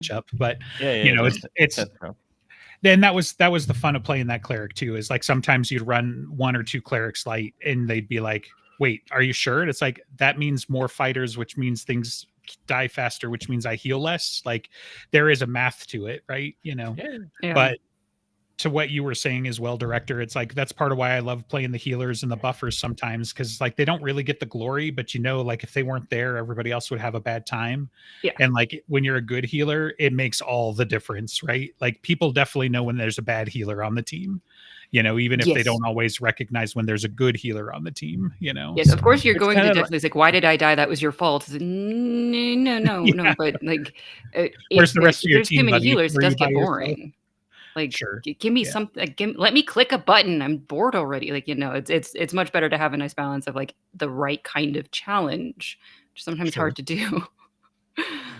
matchup. But Yeah, it's that's true. then that was the fun of playing that cleric too. Is like sometimes you'd run one or two clerics light, and they'd be like, "Wait, are you sure?" And it's like that means more fighters, which means things die faster, which means I heal less. Like there is a math to it, right? Yeah. But to what you were saying as well, director, it's like that's part of why I love playing the healers and the buffers sometimes, because like they don't really get the glory, but like if they weren't there, everybody else would have a bad time. Yeah. And like when you're a good healer, it makes all the difference, right? Like people definitely know when there's a bad healer on the team, even if they don't always recognize when there's a good healer on the team. Yes, of course you're It's going to kinda definitely like, why did I die? That was your fault. It's like, no. But like, Where's the rest of your there's too team, many buddy? healers, it Were you does by get yourself? boring. Like, Sure. give me something. Let me click a button. I'm bored already. Like, it's much better to have a nice balance of like the right kind of challenge, which is sometimes hard to do.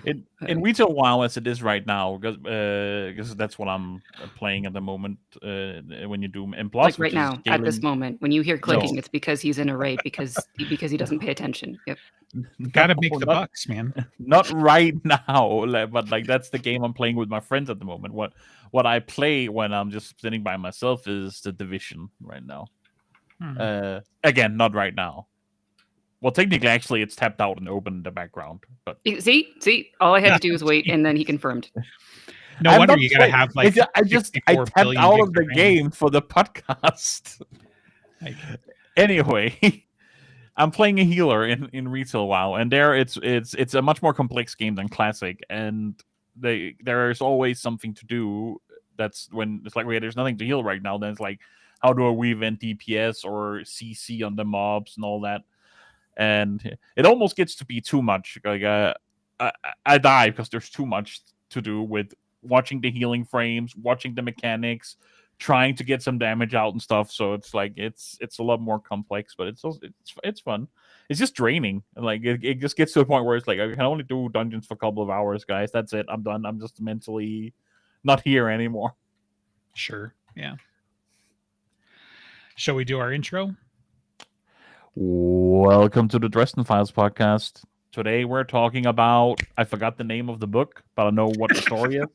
In retail WoW as it is right now, because that's what I'm playing at the moment. When you do and plus, Like right now, at this moment, when you hear clicking, it's because he's in a raid because he doesn't pay attention. Yep. Gotta make the bucks, man. Not right now, but like that's the game I'm playing with my friends at the moment. What I play when I'm just sitting by myself is the Division right now. Again, not right now. Well, technically, actually, it's tapped out and open in the background. But see, all I had to do was wait, and then he confirmed. No wonder you gotta have like. I tapped out of the game for the podcast. Anyway, I'm playing a healer in retail WoW, and there it's a much more complex game than classic, and there's always something to do. That's when it's like, wait, there's nothing to heal right now. Then it's like, how do I weave in DPS or CC on the mobs and all that? And it almost gets to be too much. Like I die because there's too much to do with watching the healing frames, watching the mechanics, trying to get some damage out and stuff. So it's like it's a lot more complex, but it's fun. It's just draining. Like it just gets to a point where it's like I can only do dungeons for a couple of hours, guys. That's it. I'm done. I'm just mentally not here anymore. Sure. Yeah. Shall we do our intro? Welcome to the Dresden Files podcast. Today we're talking about, I forgot the name of the book, but I know what the story is.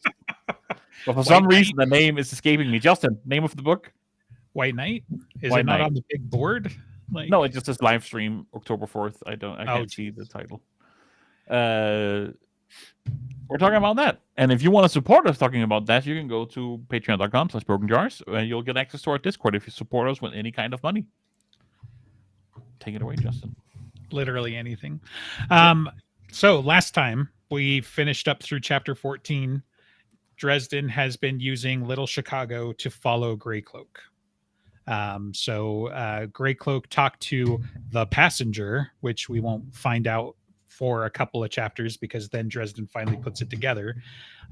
But for some reason, the name is escaping me. Justin, name of the book? White Knight? Is it not on the big board? Like... No, it just says live stream October 4th. I can't see the title. We're talking about that. And if you want to support us talking about that, you can go to patreon.com/brokenjars, and you'll get access to our Discord if you support us with any kind of money. Take it away, Justin. Literally anything. So last time we finished up through chapter 14. Dresden has been using Little Chicago to follow Greycloak. So Greycloak talked to the passenger, which we won't find out for a couple of chapters because then Dresden finally puts it together.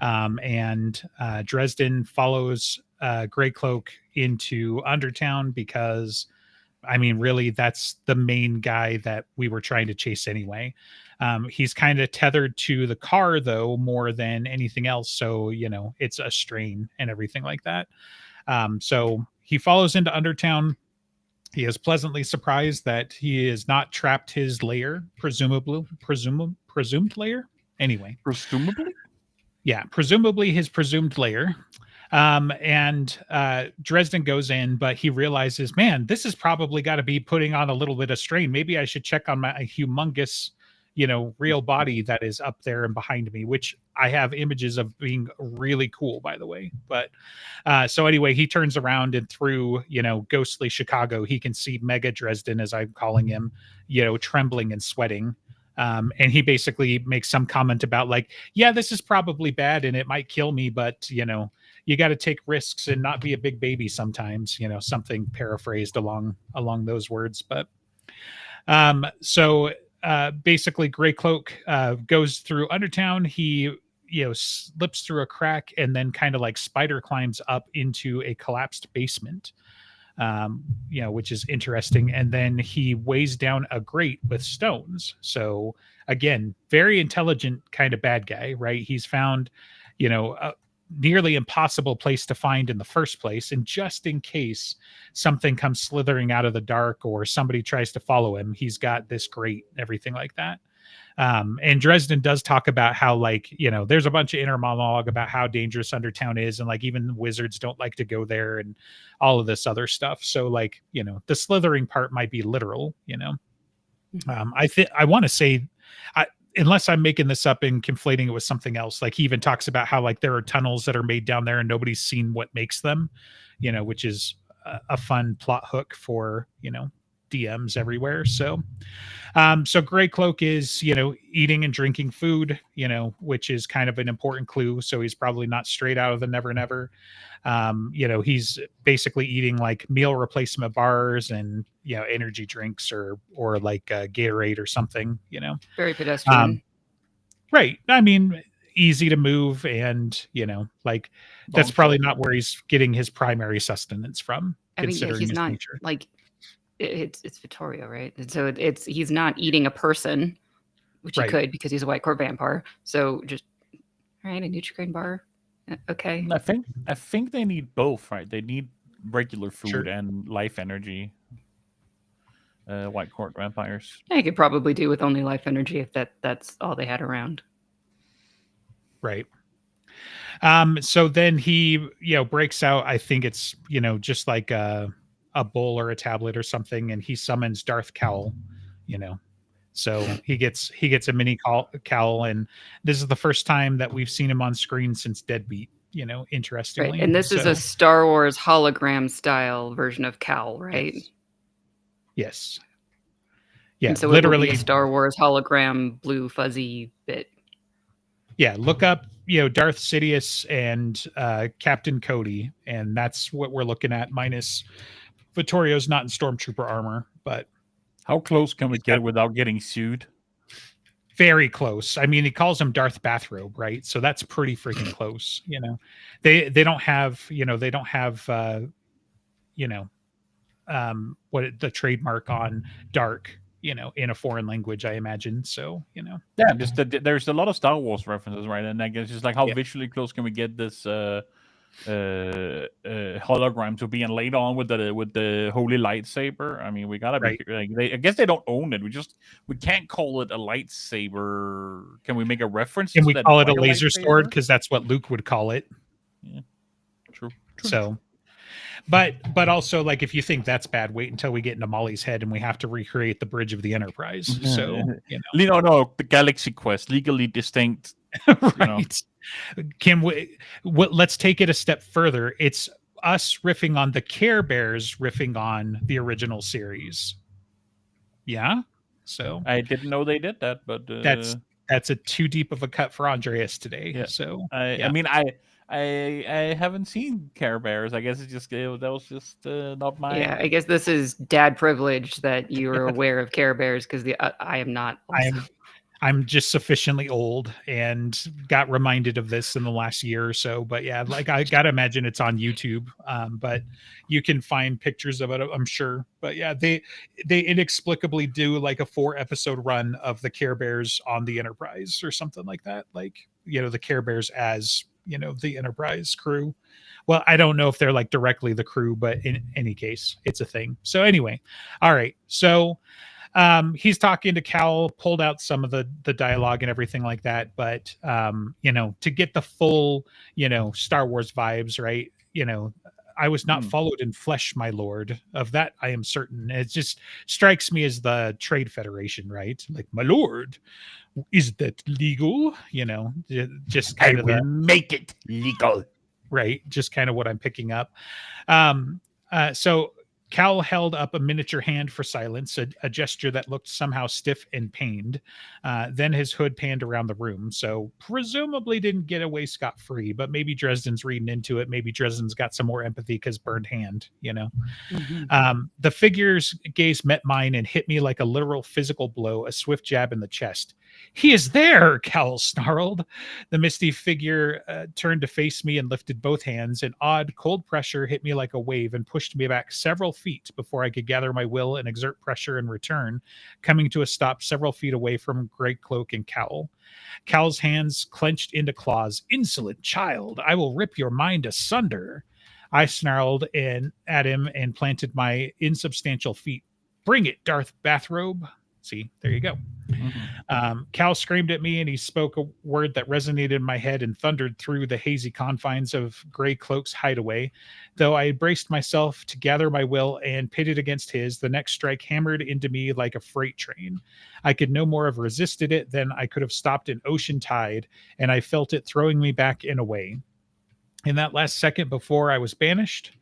And Dresden follows Greycloak into Undertown because, I mean, really, that's the main guy that we were trying to chase anyway. He's kind of tethered to the car, though, more than anything else. So, it's a strain and everything like that. So he follows into Undertown. He is pleasantly surprised that he has not trapped his lair, presumed lair. Anyway. Presumably? Yeah, presumably his presumed lair. And Dresden goes in, but he realizes, man, this has probably got to be putting on a little bit of strain. Maybe I should check on my humongous, real body that is up there and behind me, which I have images of being really cool, by the way. But so anyway, he turns around and through, ghostly Chicago, he can see Mega Dresden, as I'm calling him, trembling and sweating. And he basically makes some comment about like, yeah, this is probably bad and it might kill me, but, you got to take risks and not be a big baby sometimes, something paraphrased along those words. But so basically Greycloak goes through Undertown. He, slips through a crack and then kind of like spider climbs up into a collapsed basement, which is interesting. And then he weighs down a grate with stones. So again, very intelligent kind of bad guy, right? He's found, nearly impossible place to find in the first place, and just in case something comes slithering out of the dark or somebody tries to follow him, he's got this grate, everything like that. And Dresden does talk about how, like, there's a bunch of inner monologue about how dangerous Undertown is, and like even wizards don't like to go there, and all of this other stuff. So like, the slithering part might be literal. I want to say, unless I'm making this up and conflating it with something else, like he even talks about how like there are tunnels that are made down there and nobody's seen what makes them, which is a fun plot hook for DMs everywhere. So Grey Cloak is, eating and drinking food, which is kind of an important clue. So he's probably not straight out of the Never Never. He's basically eating like meal replacement bars and, energy drinks or like Gatorade or something, Very pedestrian. Right. I mean, easy to move, and, like that's probably not where he's getting his primary sustenance from. I mean, yeah, he's not nature. like it's Vittorio, right? And so he's not eating a person, which he could because he's a white court vampire. So just all right, a Nutri-Grain bar, okay. I think they need both, right? They need regular food and life energy. White court vampires. I could probably do with only life energy if that's all they had around. Right. So then he, breaks out. I think it's, just like a bowl or a tablet or something, and he summons Darth Cowl, So he gets a mini cowl, and this is the first time that we've seen him on screen since Deadbeat, interestingly. Right. And this is a Star Wars hologram style version of Cowl, right? Yes. Yeah, and so literally it will be a Star Wars hologram blue fuzzy bit. Yeah, look up, Darth Sidious and Captain Cody, and that's what we're looking at, minus Vittorio's not in Stormtrooper armor, but how close can we get without getting sued? Very close. I mean, he calls him Darth Bathrobe, right? So that's pretty freaking close. They don't have, what the trademark on dark, in a foreign language, I imagine. So, yeah, just there's a lot of Star Wars references, right? And I guess just like how visually close can we get this hologram to being laid on with the holy lightsaber? I mean, we gotta be like, I guess they don't own it. We can't call it a lightsaber. Can we make a reference? Can we call it a laser sword? Because that's what Luke would call it. Yeah, true. So. But also, like, if you think that's bad, wait until we get into Molly's head and we have to recreate the Bridge of the Enterprise. So, no, the Galaxy Quest, legally distinct. Right. Can we? Let's take it a step further. It's us riffing on the Care Bears, riffing on the original series. Yeah. So I didn't know they did that, but that's a too deep of a cut for Andreas today. Yeah. So I mean, I haven't seen Care Bears. I guess it's just that was just not my. Yeah, I guess this is dad privilege that you are aware of Care Bears, because I am not. Also. I'm just sufficiently old and got reminded of this in the last year or so. But yeah, like I gotta imagine it's on YouTube. But you can find pictures of it, I'm sure. But yeah, they inexplicably do like a 4-episode run of the Care Bears on the Enterprise or something like that. Like, the Care Bears as the Enterprise crew. Well, I don't know if they're like directly the crew, but in any case, it's a thing. So anyway, all right. So he's talking to Cal, pulled out some of the dialogue and everything like that. But to get the full, Star Wars vibes, right? I was not followed in flesh, my lord. Of that I am certain. It just strikes me as the Trade Federation, right? Like, my lord, is that legal? Just kind of make it legal, right? Just kind of what I'm picking up. So Cal held up a miniature hand for silence, a gesture that looked somehow stiff and pained. Then his hood panned around the room, so presumably didn't get away scot-free, but maybe Dresden's reading into it. Maybe Dresden's got some more empathy because burned hand, The figure's gaze met mine and hit me like a literal physical blow, a swift jab in the chest. "He is there!" Cal snarled. The misty figure turned to face me and lifted both hands. An odd, cold pressure hit me like a wave and pushed me back several feet before I could gather my will and exert pressure in return, coming to a stop several feet away from Grey Cloak and Cowl. Cowl's hands clenched into claws. "Insolent child, I will rip your mind asunder." I snarled at him and planted my insubstantial feet. "Bring it, Darth Bathrobe." See, there you go. Mm-hmm. Cal screamed at me and he spoke a word that resonated in my head and thundered through the hazy confines of Gray Cloak's hideaway. Though I had braced myself to gather my will and pitted against his, the next strike hammered into me like a freight train. I could no more have resisted it than I could have stopped an ocean tide, and I felt it throwing me back and away. In that last second before I was banished,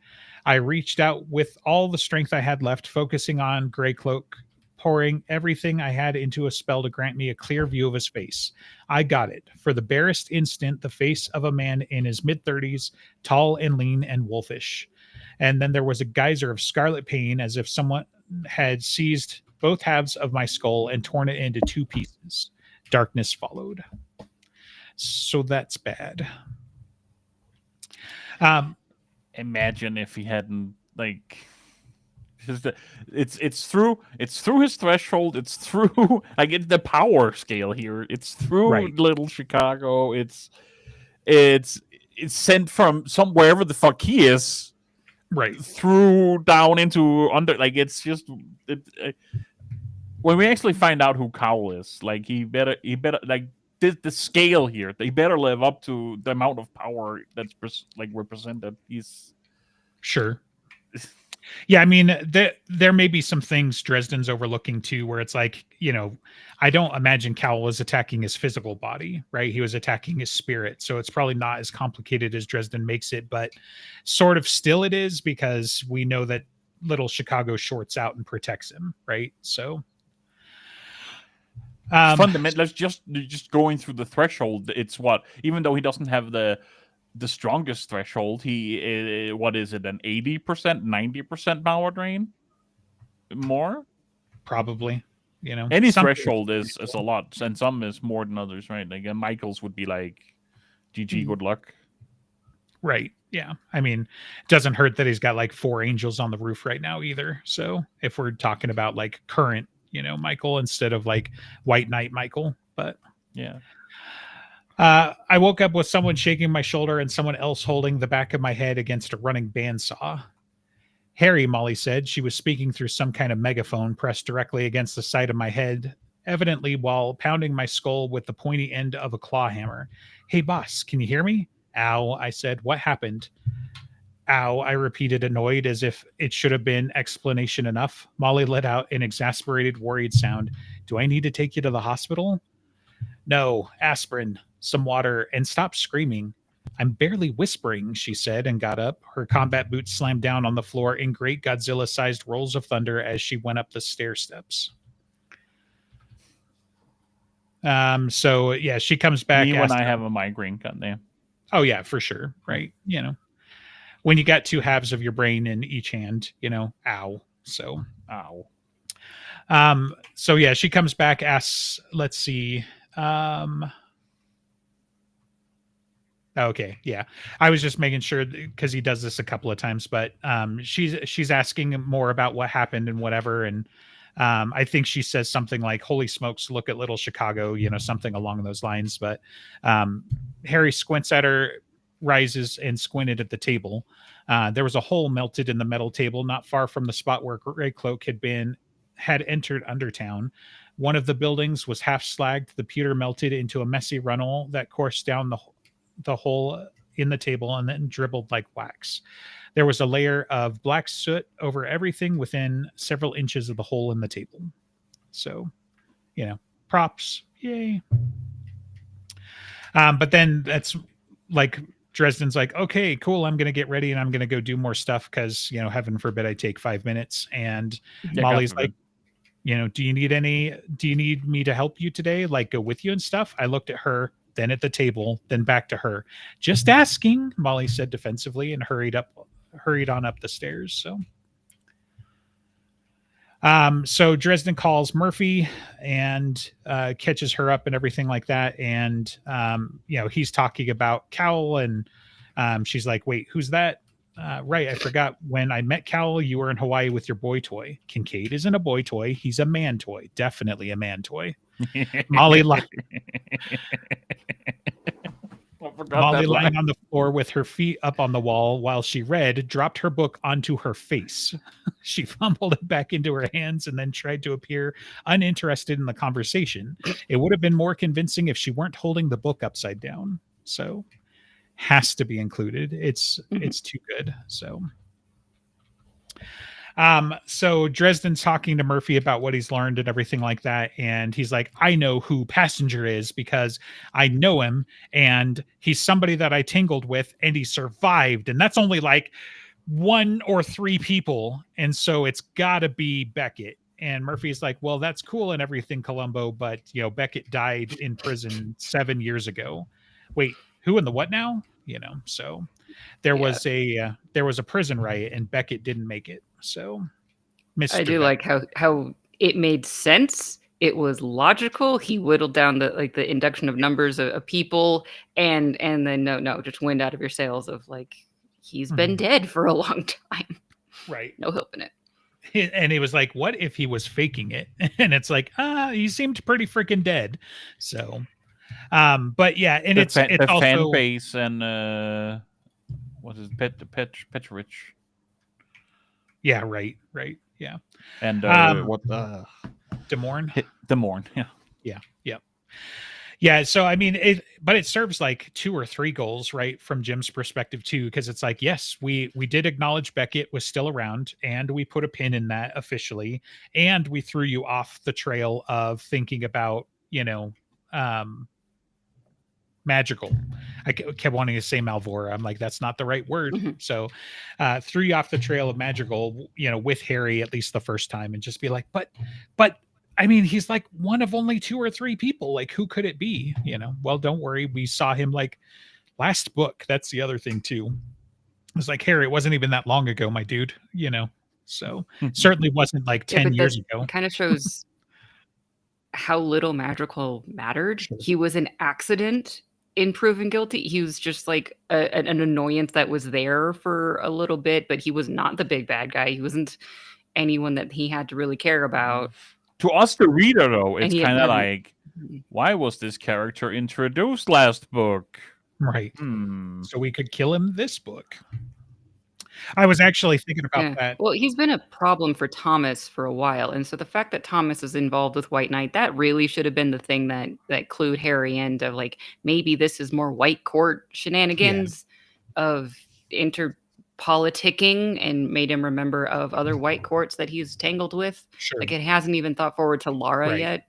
I reached out with all the strength I had left, focusing on Gray Cloak, pouring everything I had into a spell to grant me a clear view of his face. I got it. For the barest instant, the face of a man in his mid-30s, tall and lean and wolfish. And then there was a geyser of scarlet pain, as if someone had seized both halves of my skull and torn it into two pieces. Darkness followed. So that's bad. Imagine if he hadn't it's through his threshold. It's through I get the power scale here. It's through Little Chicago. It's sent from wherever the fuck he is, right, through down into under. Like it's just when we actually find out who Cowl is, like he better like the scale here. They better live up to the amount of power that's represented. He's sure. Yeah, I mean, there may be some things Dresden's overlooking too, where it's like, I don't imagine Cal was attacking his physical body, right? He was attacking his spirit. So it's probably not as complicated as Dresden makes it, but sort of still it is, because we know that Little Chicago shorts out and protects him, right? So fundamentally, just going through the threshold, it's even though he doesn't have the strongest threshold, he what is it, an 80%, 90% power drain? More? Probably. Any threshold is a lot, and some is more than others, right? Like Michael's would be like GG, good luck. Right. Yeah. I mean, it doesn't hurt that he's got like 4 angels on the roof right now either. So if we're talking about like current, Michael instead of like White Knight Michael, but yeah. I woke up with someone shaking my shoulder and someone else holding the back of my head against a running bandsaw. Harry, Molly said. She was speaking through some kind of megaphone pressed directly against the side of my head, evidently while pounding my skull with the pointy end of a claw hammer. Hey, boss, can you hear me? Ow, I said. What happened? Ow, I repeated, annoyed, as if it should have been explanation enough. Molly let out an exasperated, worried sound. Do I need to take you to the hospital? No, aspirin, some water, and stop screaming. I'm barely whispering, she said, and got up. Her combat boots slammed down on the floor in great Godzilla-sized rolls of thunder as she went up the stair steps. So yeah, she comes back. Me when I have a migraine, goddamn. Oh yeah, for sure. Right. When you got 2 halves of your brain in each hand, ow. So ow. So yeah, she comes back, asks, let's see. Okay, yeah. I was just making sure because he does this a couple of times, but she's asking more about what happened and whatever, and I think she says something like, "Holy smokes, look at Little Chicago," something along those lines. But Harry squints at her, rises, and squinted at the table. There was a hole melted in the metal table not far from the spot where Gray Cloak had entered Undertown. One of the buildings was half slagged. The pewter melted into a messy runnel that coursed down the hole in the table and then dribbled like wax. There was a layer of black soot over everything within several inches of the hole in the table. So, props. Yay. But then that's like Dresden's like, okay, cool. I'm going to get ready and I'm going to go do more stuff because, heaven forbid I take 5 minutes. And Molly's like, do you need me to help you today? Like go with you and stuff? I looked at her, then at the table, then back to her. Just asking, Molly said defensively and hurried on up the stairs. So Dresden calls Murphy and catches her up and everything like that. And, he's talking about Cowell and she's like, wait, who's that? Right. I forgot when I met Cowell, you were in Hawaii with your boy toy. Kincaid isn't a boy toy. He's a man toy. Definitely a man toy. Molly Molly, lying on the floor with her feet up on the wall while she read, dropped her book onto her face. She fumbled it back into her hands and then tried to appear uninterested in the conversation. It would have been more convincing if she weren't holding the book upside down. So, has to be included. It's too good. So Dresden's talking to Murphy about what he's learned and everything like that. And he's like, I know who Passenger is because I know him and he's somebody that I tangled with and he survived. And that's only like 1 or 3 people. And so it's gotta be Beckett. And Murphy's like, well, that's cool and everything, Columbo, but Beckett died in prison 7 years ago. Wait, who in the what now? So there was a prison riot and Beckett didn't make it. So Mr. I do like how it made sense. It was logical. He whittled down the induction of numbers of people and then no, just wind out of your sails of like he's been dead for a long time. Right. No helping it. And he was like, what if he was faking it? And it's like, he seemed pretty freaking dead. So but yeah, and it's also fan base and what is Petrovich? Yeah, right. Yeah. And what Demorne? Demorne, yeah. Yeah, so I mean it serves like 2 or 3 goals, right, from Jim's perspective too, because it's like, yes, we did acknowledge Beckett was still around and we put a pin in that officially, and we threw you off the trail of thinking about, magical. I kept wanting to say Malvora. I'm like, that's not the right word. So threw you off the trail of magical, with Harry at least the first time, and just be like, but I mean, he's like one of only 2 or 3 people. Like, who could it be? Well, don't worry. We saw him like last book. That's the other thing too. It's like, Harry, it wasn't even that long ago, my dude, so certainly wasn't like 10 years ago. Kind of shows how little magical mattered. Sure. He was an accident in proven guilty. He was just like an annoyance that was there for a little bit, but he was not the big bad guy. He wasn't anyone that he had to really care about. To us, the reader, though, it's kind of like, why was this character introduced last book? Right. So we could kill him this book. I was actually thinking about that. Well, he's been a problem for Thomas for a while. And so the fact that Thomas is involved with White Knight, that really should have been the thing that clued Harry into, like, maybe this is more White Court shenanigans of interpoliticking, and made him remember of other White Courts that he's tangled with. Sure. Like, it hasn't even thought forward to Lara yet.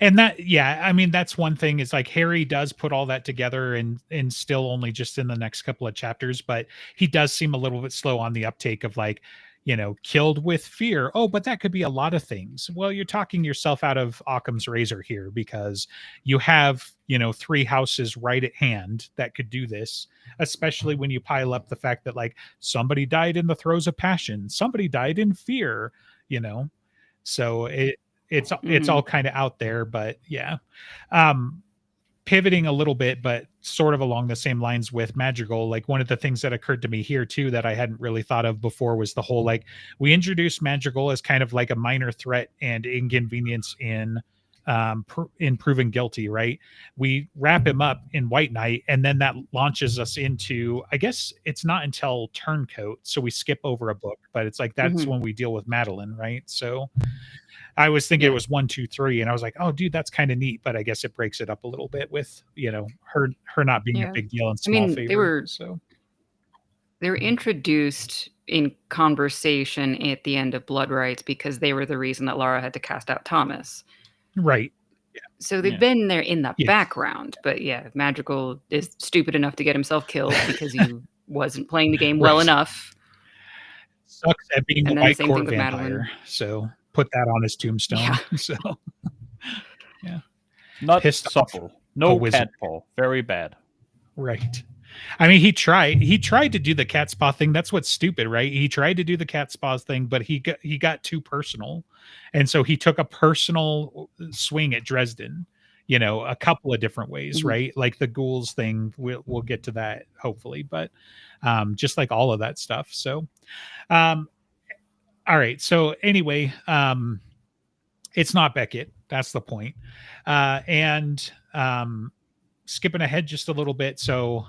And that, I mean, that's one thing, is like Harry does put all that together and still only just in the next couple of chapters, but he does seem a little bit slow on the uptake of like, killed with fear. Oh, but that could be a lot of things. Well, you're talking yourself out of Occam's razor here, because you have, 3 houses right at hand that could do this, especially when you pile up the fact that like somebody died in the throes of passion, somebody died in fear, so it's all kind of out there. But pivoting a little bit, but sort of along the same lines with Madrigal, like one of the things that occurred to me here too that I hadn't really thought of before was the whole, like, we introduced Madrigal as kind of like a minor threat and inconvenience in proven guilty, right? We wrap him up in White Knight, and then that launches us into, I guess it's not until Turncoat, so we skip over a book, but it's like that's when we deal with Madeline, right? So I was thinking it was 1, 2, 3, and I was like, "Oh, dude, that's kind of neat." But I guess it breaks it up a little bit with her not being a big deal in small favor. They were introduced in conversation at the end of Blood Rights because they were the reason that Lara had to cast out Thomas. Right. Yeah. So they've been there in the background, but Madrigal is stupid enough to get himself killed because he wasn't playing the game well enough. Sucks at being a White Court vampire. So put that on his tombstone. Yeah. So not supple. No tadpole. Very bad. Right. I mean, he tried to do the cat's paw thing. That's what's stupid, right? He tried to do the cat's paw thing, but he got too personal. And so he took a personal swing at Dresden, a couple of different ways, right? Like the ghouls thing, we'll get to that hopefully, but just like all of that stuff. So all right. So anyway, it's not Beckett. That's the point. And skipping ahead just a little bit. So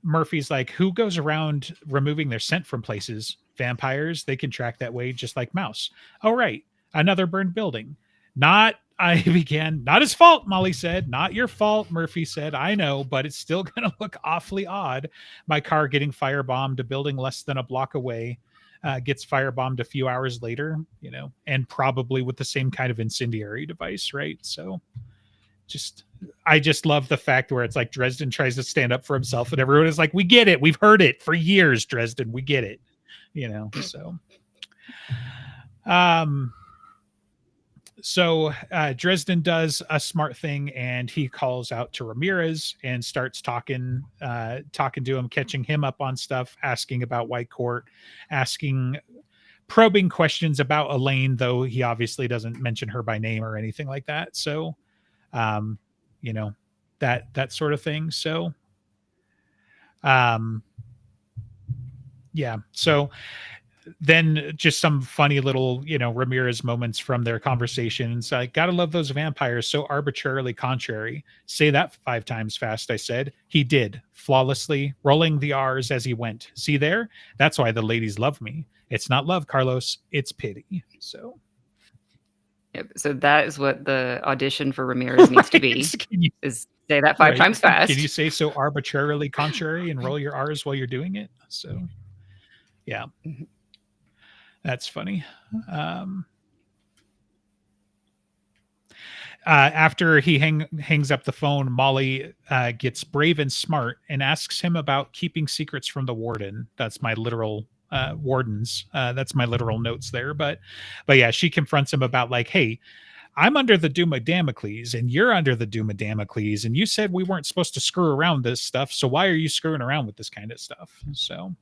Murphy's like, who goes around removing their scent from places? Vampires. They can track that way just like mouse. Oh, right. Another burned building. Not, I began, not his fault, Molly said. Not your fault, Murphy said. I know, but it's still going to look awfully odd. My car getting firebombed, a building less than a block away. Gets firebombed a few hours later, and probably with the same kind of incendiary device, right? So I just love the fact where it's like Dresden tries to stand up for himself and everyone is like, we get it. We've heard it for years, Dresden. We get it. So Dresden does a smart thing and he calls out to Ramirez and starts talking to him, catching him up on stuff, asking about White Court, probing questions about Elaine, though he obviously doesn't mention her by name or anything like that. So, that sort of thing. So, yeah. So then just some funny little, Ramirez moments from their conversations. I gotta love those vampires, so arbitrarily contrary. Say that 5 times fast, I said. He did, flawlessly, rolling the R's as he went. See there? That's why the ladies love me. It's not love, Carlos. It's pity. So. Yep. So that is what the audition for Ramirez needs to be. Is say that 5 times fast. Can you say so arbitrarily contrary and roll your R's while you're doing it? So, yeah. That's funny. After he hangs up the phone, Molly gets brave and smart and asks him about keeping secrets from the warden. That's my literal wardens. That's my literal notes there. But yeah, she confronts him about like, hey, I'm under the doom of Damocles and you're under the doom of Damocles. And you said we weren't supposed to screw around this stuff. So why are you screwing around with this kind of stuff? So.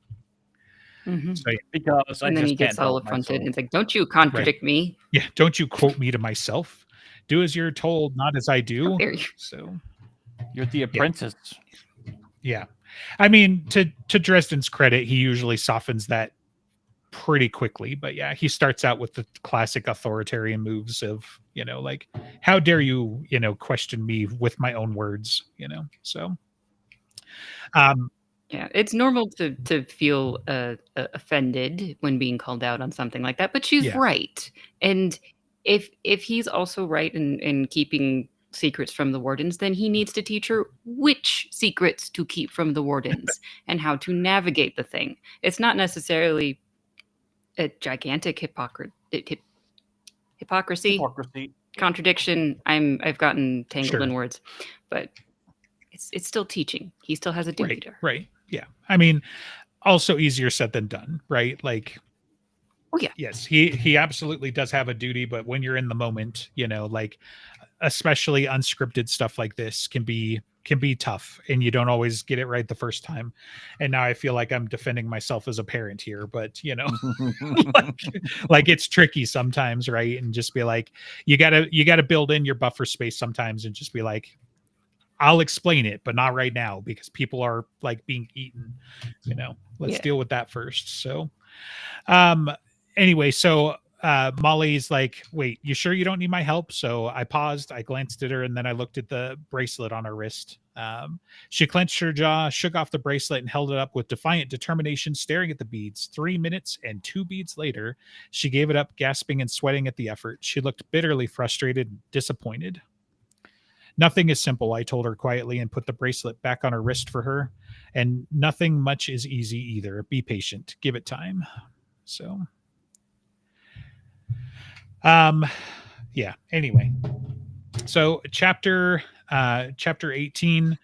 Mm-hmm. So, yeah. Because and I then just he gets all affronted and it's like, don't you contradict me. Yeah, don't you quote me to myself. Do as you're told, not as I do. So you're the apprentice. Yeah. I mean, to Dresden's credit, he usually softens that pretty quickly. But yeah, he starts out with the classic authoritarian moves of, like, how dare you, question me with my own words, so. Yeah, it's normal to feel offended when being called out on something like that, but she's right. And if he's also right in keeping secrets from the wardens, then he needs to teach her which secrets to keep from the wardens and how to navigate the thing. It's not necessarily a gigantic hypocrisy. Contradiction. I've gotten tangled in words, but it's still teaching. He still has a duty to her. Right. Yeah. I mean, also easier said than done, right? Like, oh yeah. Yes, he absolutely does have a duty, but when you're in the moment, like especially unscripted stuff like this can be tough and you don't always get it right the first time. And now I feel like I'm defending myself as a parent here, but like it's tricky sometimes, right? And just be like, you gotta build in your buffer space sometimes and just be like, I'll explain it, but not right now because people are like being eaten, let's deal with that first. So, anyway, so Molly's like, wait, you sure you don't need my help? So I paused, I glanced at her, and then I looked at the bracelet on her wrist. She clenched her jaw, shook off the bracelet, and held it up with defiant determination, staring at the beads. 3 minutes and 2 beads later, she gave it up, gasping and sweating at the effort. She looked bitterly frustrated and disappointed. Nothing is simple, I told her quietly and put the bracelet back on her wrist for her. And nothing much is easy either. Be patient. Give it time. So, yeah, anyway. So chapter 18,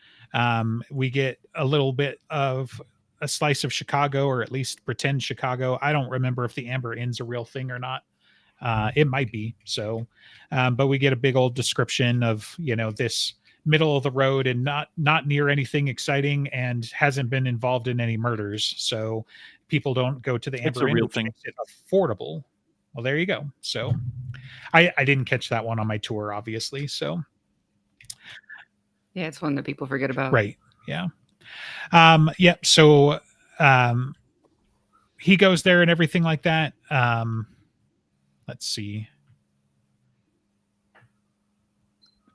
we get a little bit of a slice of Chicago, or at least pretend Chicago. I don't remember if the Amber Inn's a real thing or not. It might be. So, but we get a big old description of, this middle of the road and not near anything exciting and hasn't been involved in any murders. So people don't go to the Amber Inn, which makes it affordable. Well, there you go. So I didn't catch that one on my tour, obviously. So yeah, it's one that people forget about. Right. Yeah. Yep. So he goes there and everything like that. Let's see.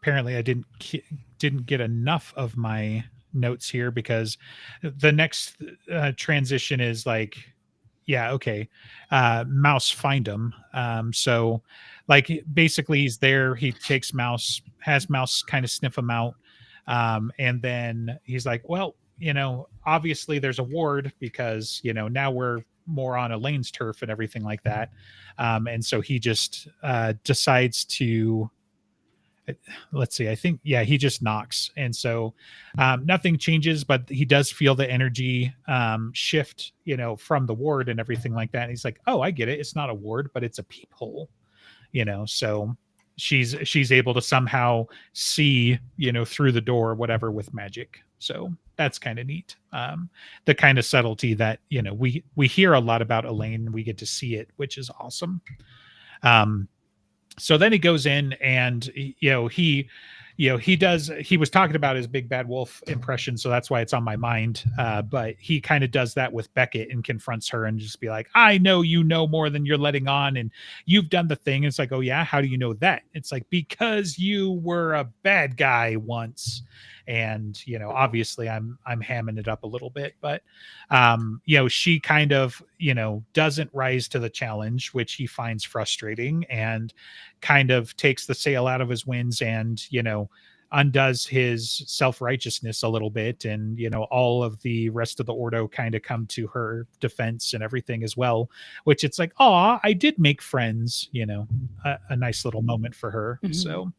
Apparently I didn't didn't get enough of my notes here because the next transition is like, yeah, okay, Mouse find him. So like basically he's there, he takes Mouse, has Mouse kind of sniff him out, and then he's like, well, obviously there's a ward because now we're more on Elaine's turf and everything like that, and so he just decides to, let's see, I think, yeah, he just knocks. And so nothing changes, but he does feel the energy shift, from the ward and everything like that. And he's like, oh, I get it. It's not a ward, but it's a peephole, so she's able to somehow see, through the door, whatever, with magic. So that's kind of neat. The kind of subtlety that, we hear a lot about Elaine, we get to see it, which is awesome. So then he goes in and, he was talking about his big bad wolf impression. So that's why it's on my mind. But he kind of does that with Beckett and confronts her and just be like, I know you know more than you're letting on. And you've done the thing. It's like, oh yeah. How do you know that? It's like, because you were a bad guy once. And, obviously I'm hamming it up a little bit, but, she kind of, doesn't rise to the challenge, which he finds frustrating, and kind of takes the sail out of his winds and, undoes his self-righteousness a little bit. And, all of the rest of the Ordo kind of come to her defense and everything as well, which it's like, oh, I did make friends, a nice little moment for her. Mhm. So,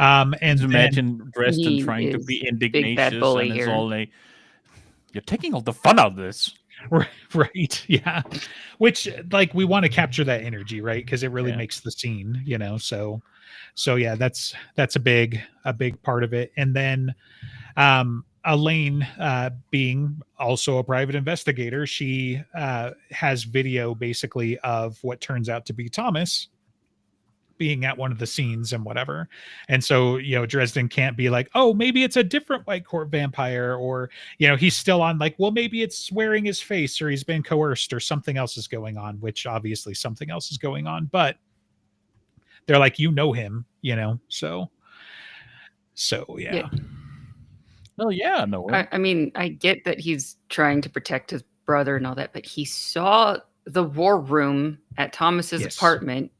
and Just then, imagine Dresden He trying to is be big bad indignatious, bully and it's here. all like, you're taking all the fun out of this. right, yeah, which, like, we want to capture that energy, right? Because it really Yeah. makes the scene, so yeah, that's a big part of it. And then Elaine, being also a private investigator, she has video basically of what turns out to be Thomas being at one of the scenes and whatever. And so, Dresden can't be like, oh, maybe it's a different White Court vampire, or, he's still on like, well, maybe it's swearing his face, or he's been coerced, or something else is going on, which obviously something else is going on, but they're like, him, so yeah. Yeah. Oh yeah, no. I mean, I get that he's trying to protect his brother and all that, but he saw the war room at Thomas's Yes. apartment.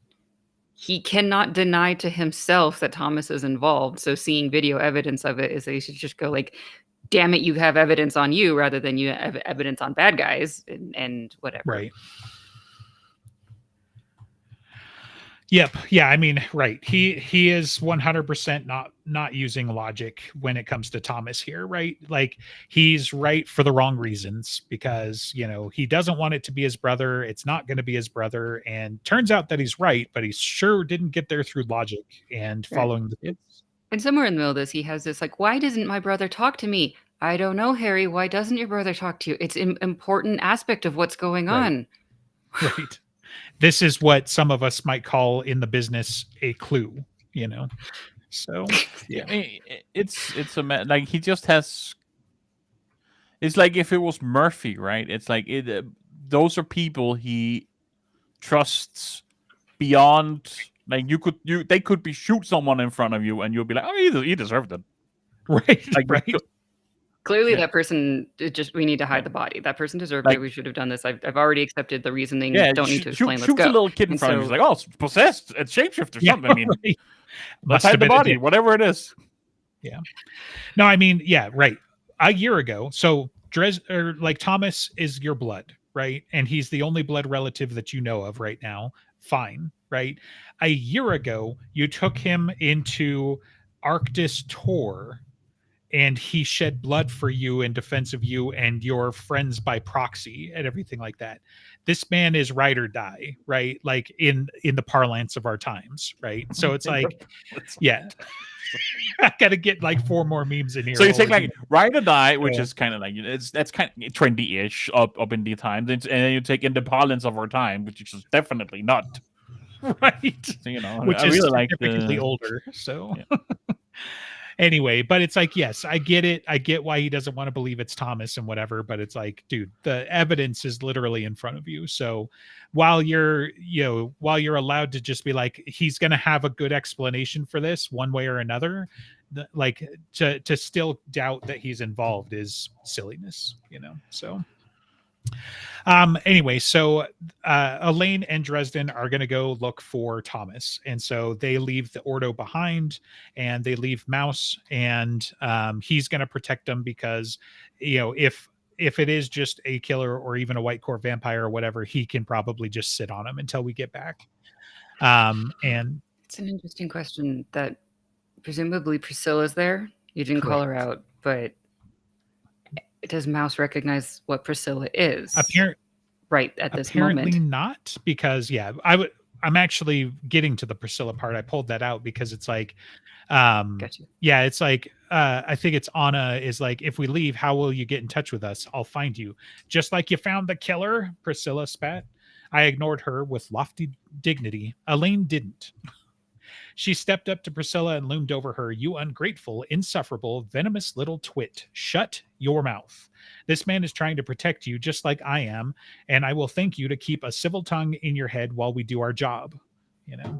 He cannot deny to himself that Thomas is involved. So seeing video evidence of it is that he should just go like, damn it, you have evidence on you rather than you have evidence on bad guys and whatever. Right. Yep. Yeah. I mean, right. He is 100% not using logic when it comes to Thomas here, right? Like, he's right for the wrong reasons, because, he doesn't want it to be his brother. It's not going to be his brother. And turns out that he's right, but he sure didn't get there through logic and following the. And somewhere in the middle of this, he has this like, why doesn't my brother talk to me? I don't know, Harry. Why doesn't your brother talk to you? It's an important aspect of what's going Right. on. Right. This is what some of us might call in the business a clue, So Yeah, I mean, it's like he just has. It's like if it was Murphy, right? It's like those are people he trusts beyond. Like they could be shoot someone in front of you, and you'll be like, oh, he deserved it. Right. Like, right. Clearly, Yeah. that person we need to hide Yeah. the body. That person deserved Like- it. We should have done this. I've already accepted the reasoning. Yeah, Don't need to explain. Let's shoots go. a little kid in And front of you. so- He's like, oh, it's possessed, it's shapeshift or something. I mean, right. let's Must have hide the been a body, dick. whatever it is. No, I mean, yeah, right. A year ago, so Thomas is your blood, right? And he's the only blood relative that you know of right now. Fine, right? A year ago, you took him into Arctis Tor, and he shed blood for you in defense of you and your friends by proxy and everything like that. This man is ride or die, right? Like in the parlance of our times, right? So it's like, yeah. I gotta get like 4 more memes in here. So you take while like Ride or Die, which Yeah. is kind of like that's kind of trendy-ish up in the times, and then you take in the parlance of our time, which is definitely not. we're- right, So, which I is really like significantly older. So anyway, but it's like, yes, I get it. I get why he doesn't want to believe it's Thomas and whatever, but it's like, dude, the evidence is literally in front of you. So while you're allowed to just be like, he's going to have a good explanation for this one way or another, like to still doubt that he's involved is silliness, so anyway, so Elaine and Dresden are going to go look for Thomas, and so they leave the Ordo behind, and they leave Mouse, and he's going to protect them because if it is just a killer or even a white court vampire or whatever, he can probably just sit on him until we get back. And it's an interesting question that presumably Priscilla's there. You didn't call her out, but does Mouse recognize what Priscilla is? Right at this moment. Apparently not, because I'm actually getting to the Priscilla part. I pulled that out because it's like, Gotcha. yeah, it's like, I think it's Anna is like, if we leave, how will you get in touch with us? I'll find you. Just like you found the killer, Priscilla spat. I ignored her with lofty dignity. Elaine didn't. She stepped up to Priscilla and loomed over her. You ungrateful, insufferable, venomous little twit. Shut your mouth. This man is trying to protect you just like I am, and I will thank you to keep a civil tongue in your head while we do our job.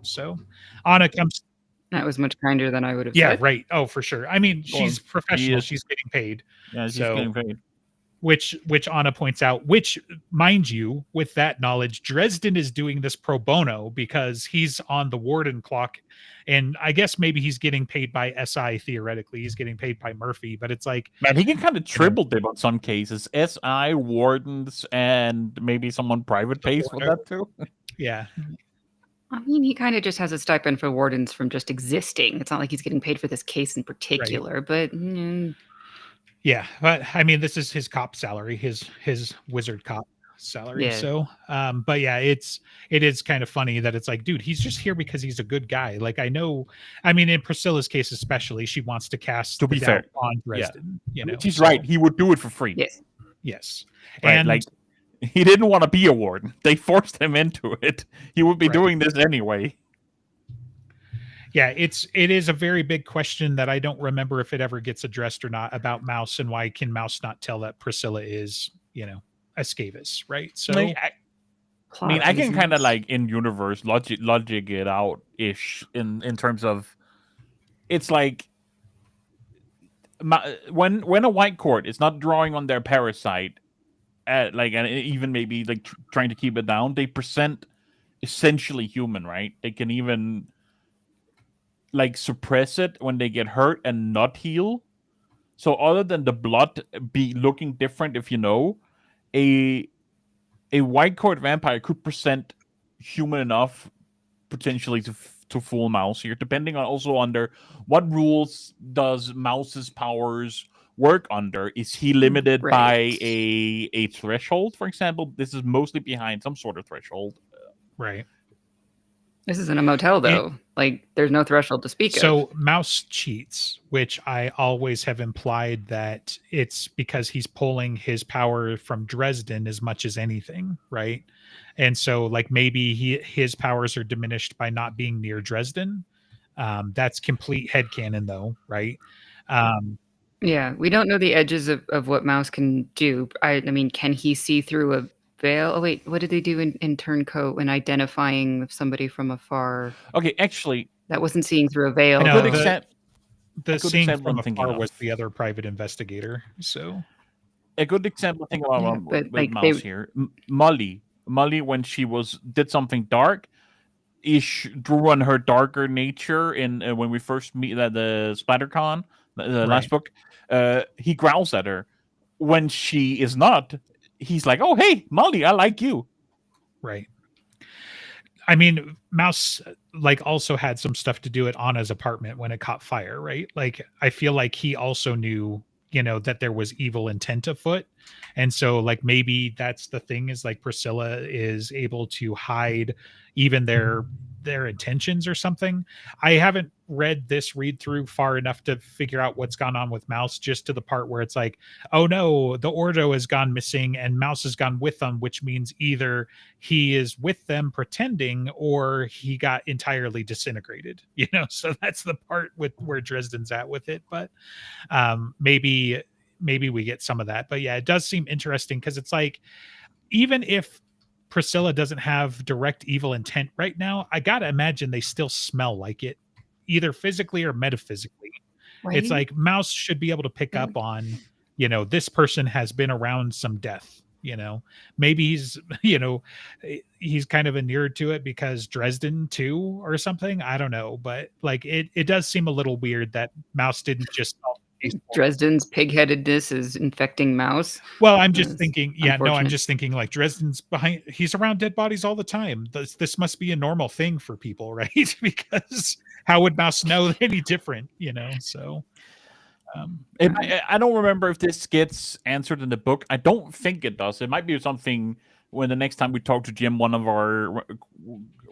So Anna comes. That was much kinder than I would have said. Yeah, said. right. Oh, for sure. I mean, she's professional. She's getting paid. Yeah, she's getting paid. Which Anna points out, which, mind you, with that knowledge, Dresden is doing this pro bono because he's on the warden clock. And I guess maybe he's getting paid by SI, theoretically. He's getting paid by Murphy, but it's like... Man, he can kind of triple dip on some cases. SI, wardens, and maybe someone private pays for that too. Yeah. I mean, he kind of just has a stipend for wardens from just existing. It's not like he's getting paid for this case in particular, but... Yeah, but I mean, this is his cop salary, his wizard cop salary. Yeah. So, but yeah, it is kind of funny that it's like, dude, he's just here because he's a good guy. Like, I mean, in Priscilla's case especially, she wants to cast to be fair on Dresden. She's right. He would do it for free. Yes, right? And like, he didn't want to be a warden. They forced him into it. He would be doing this anyway. Yeah, it is a very big question that I don't remember if it ever gets addressed or not about Mouse, and why can Mouse not tell that Priscilla is, a Scavis, right? So I mean, I can kind of like in universe logic it out ish in terms of it's like when a white court is not drawing on their parasite, and even maybe like trying to keep it down, they present essentially human, right? They can even like suppress it when they get hurt and not heal. So other than the blood be looking different, if a white court vampire could present human enough potentially to fool Mouse here, depending on also under what rules does Mouse's powers work under. Is he limited by a threshold, for example? This is mostly behind some sort of threshold. Right. This isn't a motel, though. There's no threshold to speak of. So Mouse cheats, which I always have implied that it's because he's pulling his power from Dresden as much as anything, right? And so, like, maybe his powers are diminished by not being near Dresden. That's complete headcanon, though, right? Yeah, we don't know the edges of what Mouse can do. I mean, can he see through a veil? Oh wait, what did they do in Turncoat when identifying somebody from afar? Okay, actually, that wasn't seeing through a veil. No, the seeing from afar was the other private investigator. So a good example thing about with Mouse here, Molly, when she did something dark, drew on her darker nature in when we first meet at the SplatterCon, the last book. He growls at her. When she is not, he's like, "Oh, hey, Molly, I like you." Right. I mean, Mouse also had some stuff to do at Anna's apartment when it caught fire, right? Like, I feel like he also knew, that there was evil intent afoot. And so, maybe that's the thing is, Priscilla is able to hide even their intentions or something. I haven't read this read through far enough to figure out what's gone on with Mouse, just to the part where it's like, oh no, the Ordo has gone missing and Mouse has gone with them, which means either he is with them pretending or he got entirely disintegrated, so that's the part with where Dresden's at with it. But maybe we get some of that. But yeah, it does seem interesting because it's like, even if Priscilla doesn't have direct evil intent right now, I gotta imagine they still smell like it, either physically or metaphysically. It's Right? like Mouse should be able to pick Yeah. up on, this person has been around some death. Maybe he's, he's kind of inured to it because Dresden too, or something. I don't know, but like it does seem a little weird that Mouse didn't just solve the case for him. Dresden's pigheadedness is infecting Mouse. Well, I'm just That's thinking, no, I'm unfortunate. just thinking like Dresden's he's around dead bodies all the time. This must be a normal thing for people, right? Because how would Mouse know any different, So, I don't remember if this gets answered in the book. I don't think it does. It might be something when the next time we talk to Jim, one of our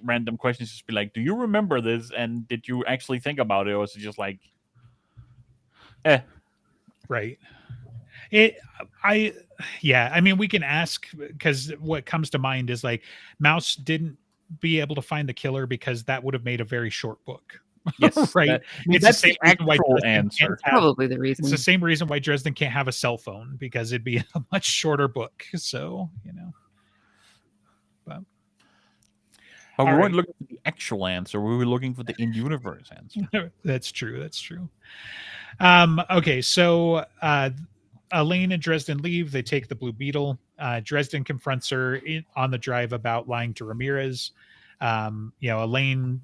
random questions just be like, "Do you remember this? And did you actually think about it, or was it just like, right? I mean, we can ask because what comes to mind is like Mouse didn't be able to find the killer because that would have made a very short book. Yes, right? That's the actual answer. Probably the It's the reason. same reason why Dresden can't have a cell phone because it'd be a much shorter book. So, but But we All weren't right. looking for the actual answer. We were looking for the in-universe answer. That's true. Okay, so Elaine and Dresden leave. They take the Blue Beetle. Dresden confronts her on the drive about lying to Ramirez. Elaine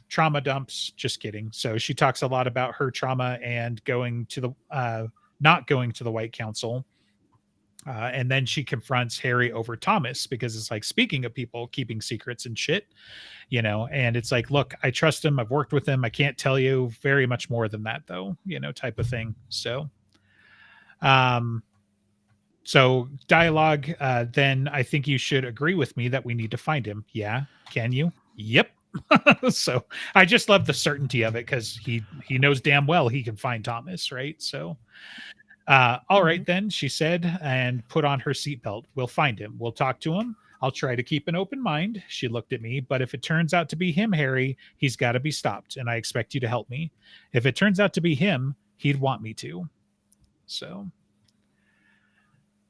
trauma dumps. Just kidding. So she talks a lot about her trauma and going to the not going to the White Council. And then she confronts Harry over Thomas because it's like, speaking of people keeping secrets and shit, and it's like, look, I trust him. I've worked with him. I can't tell you very much more than that though, type of thing. So, so dialogue, then I think you should agree with me that we need to find him. Yeah. Can you? Yep. So I just love the certainty of it because he knows damn well he can find Thomas, right? So all right then, she said, and put on her seatbelt. We'll find him. We'll talk to him. I'll try to keep an open mind. She looked at me, but if it turns out to be him, Harry, he's got to be stopped, and I expect you to help me. If it turns out to be him, he'd want me to. So,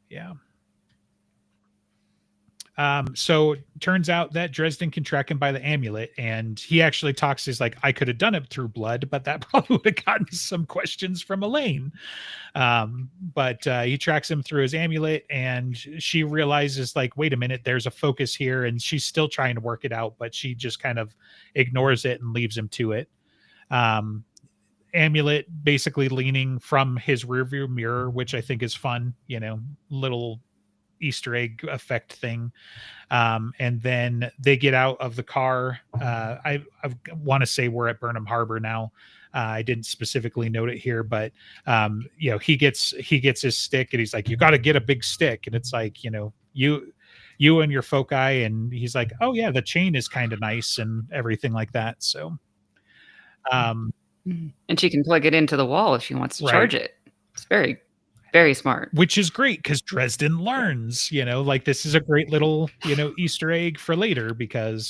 yeah. So turns out that Dresden can track him by the amulet, and he actually talks. He's like, I could have done it through blood, but that probably would have gotten some questions from Elaine. But he tracks him through his amulet, and she realizes, like, wait a minute, there's a focus here, and she's still trying to work it out, but she just kind of ignores it and leaves him to it. Amulet basically leaning from his rearview mirror, which I think is fun, little Easter egg effect thing. And then they get out of the car. I want to say we're at Burnham Harbor now. I didn't specifically note it here, but he gets his stick, and he's like, "You got to get a big stick." And it's like, you and your foci, and he's like, "Oh yeah, the chain is kind of nice," and everything like that. So, And she can plug it into the wall if she wants to Right. charge it. It's very, very smart. which is great because Dresden learns, like this is a great little, Easter egg for later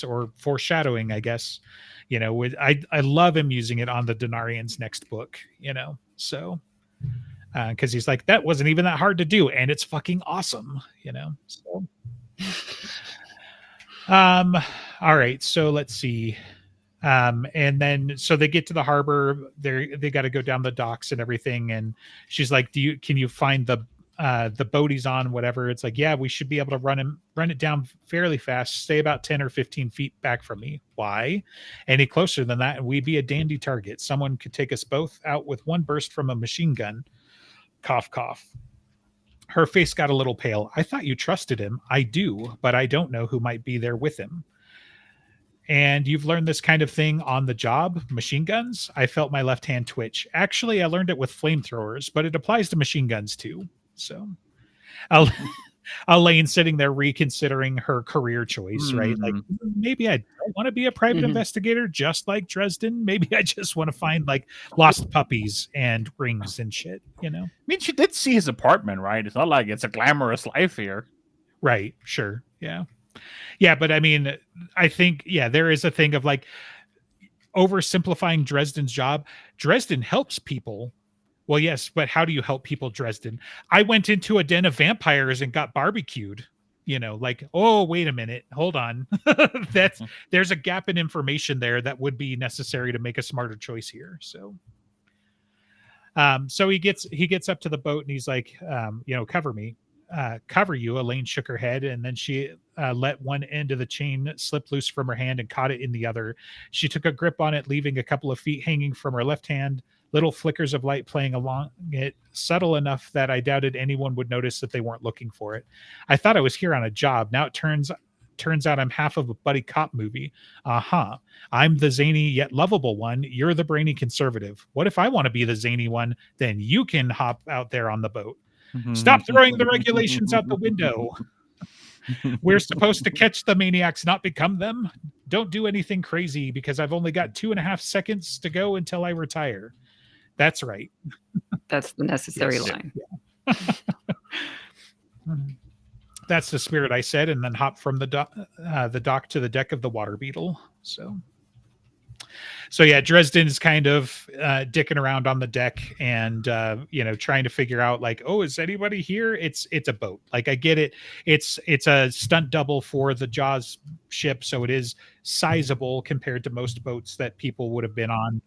or foreshadowing, I guess. I love him using it on the Denarian's next book, so because he's like, that wasn't even that hard to do, and it's fucking awesome, So, all right, so let's see. And then so they get to the harbor. They got to go down the docks and everything. And she's like, can you find the boat he's on, whatever? It's like, yeah, we should be able to run it down fairly fast. Stay about 10 or 15 feet back from me. Why? Any closer than that, and we'd be a dandy target. Someone could take us both out with one burst from a machine gun. Cough, cough. Her face got a little pale. I thought you trusted him. I do, but I don't know who might be there with him. And you've learned this kind of thing on the job, machine guns? I felt my left hand twitch. Actually, I learned it with flamethrowers, but it applies to machine guns too. So Elaine sitting there reconsidering her career choice, right? Like, maybe I don't want to be a private investigator just like Dresden. Maybe I just want to find like lost puppies and rings and shit, I mean, she did see his apartment, right? It's not like it's a glamorous life here. Right. Sure. Yeah. Yeah, but I mean, I think, there is a thing of like oversimplifying Dresden's job. Dresden helps people. Well, yes, but how do you help people, Dresden? I went into a den of vampires and got barbecued. Like, oh, wait a minute, hold on. There's a gap in information there that would be necessary to make a smarter choice here. So, So he gets up to the boat and he's like, cover me, cover you. Elaine shook her head, and then she let one end of the chain slip loose from her hand and caught it in the other. She took a grip on it, leaving a couple of feet hanging from her left hand, little flickers of light playing along it, subtle enough that I doubted anyone would notice that they weren't looking for it. I thought I was here on a job. Now it turns out I'm half of a buddy cop movie. Uh-huh. I'm the zany yet lovable one. You're the brainy conservative. What if I want to be the zany one? Then you can hop out there on the boat. Stop throwing the regulations out the window. We're supposed to catch the maniacs, not become them. Don't do anything crazy because I've only got 2.5 seconds to go until I retire. That's right. That's the necessary line. Yeah. That's the spirit, I said, and then hopped from the dock to the deck of the water beetle. So yeah, Dresden is kind of dicking around on the deck and trying to figure out like, oh, is anybody here? It's a boat. Like I get it. It's a stunt double for the Jaws ship, so it is sizable compared to most boats that people would have been on.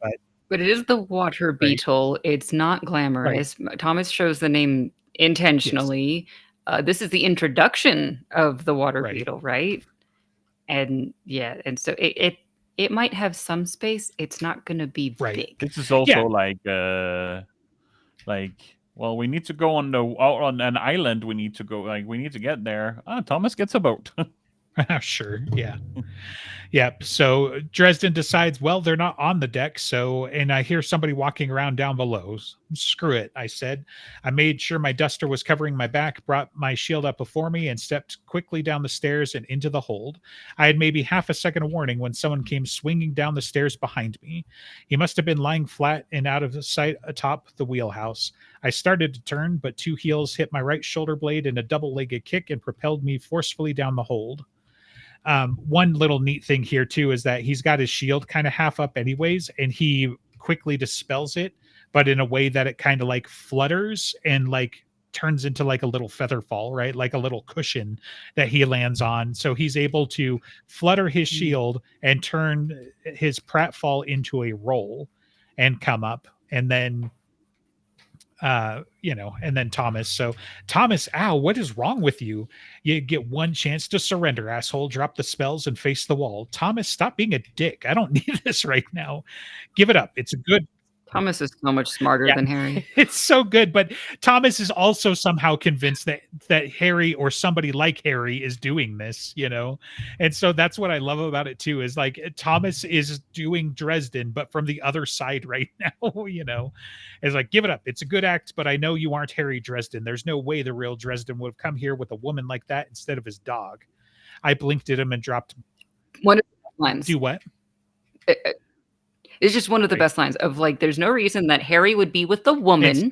But it is the water beetle. It's not glamorous. Right. Thomas shows the name intentionally. Yes. This is the introduction of the water beetle, right? And yeah, and so it might have some space. It's not going to be big. This is also like, well, we need to go on an island. We need to go, we need to get there. Thomas gets a boat. Sure. Yeah. Yep. So Dresden decides, well, they're not on the deck. And I hear somebody walking around down below. Screw it, I said. I made sure my duster was covering my back, brought my shield up before me, and stepped quickly down the stairs and into the hold. I had maybe half a second of warning when someone came swinging down the stairs behind me. He must have been lying flat and out of sight atop the wheelhouse. I started to turn, but 2 heels hit my right shoulder blade in a double-legged kick and propelled me forcefully down the hold. One little neat thing here too is that he's got his shield kind of half up anyways, and he quickly dispels it, but in a way that it kind of like flutters and like turns into like a little feather fall, right? Like a little cushion that he lands on. So he's able to flutter his shield and turn his pratfall into a roll and come up, and then and then Thomas. So Thomas, ow, what is wrong with you? You get one chance to surrender, asshole. Drop the spells and face the wall. Thomas, stop being a dick. I don't need this right now. Give it up. It's a good. Thomas is so much smarter than Harry. It's so good, but Thomas is also somehow convinced that Harry or somebody like Harry is doing this, and so that's what I love about it too. Is like Thomas is doing Dresden, but from the other side right now. It's like, give it up. It's a good act, but I know you aren't Harry Dresden. There's no way the real Dresden would have come here with a woman like that instead of his dog. I blinked at him and dropped. One of the lines. Do what? It's just one of the best lines of like, there's no reason that Harry would be with the woman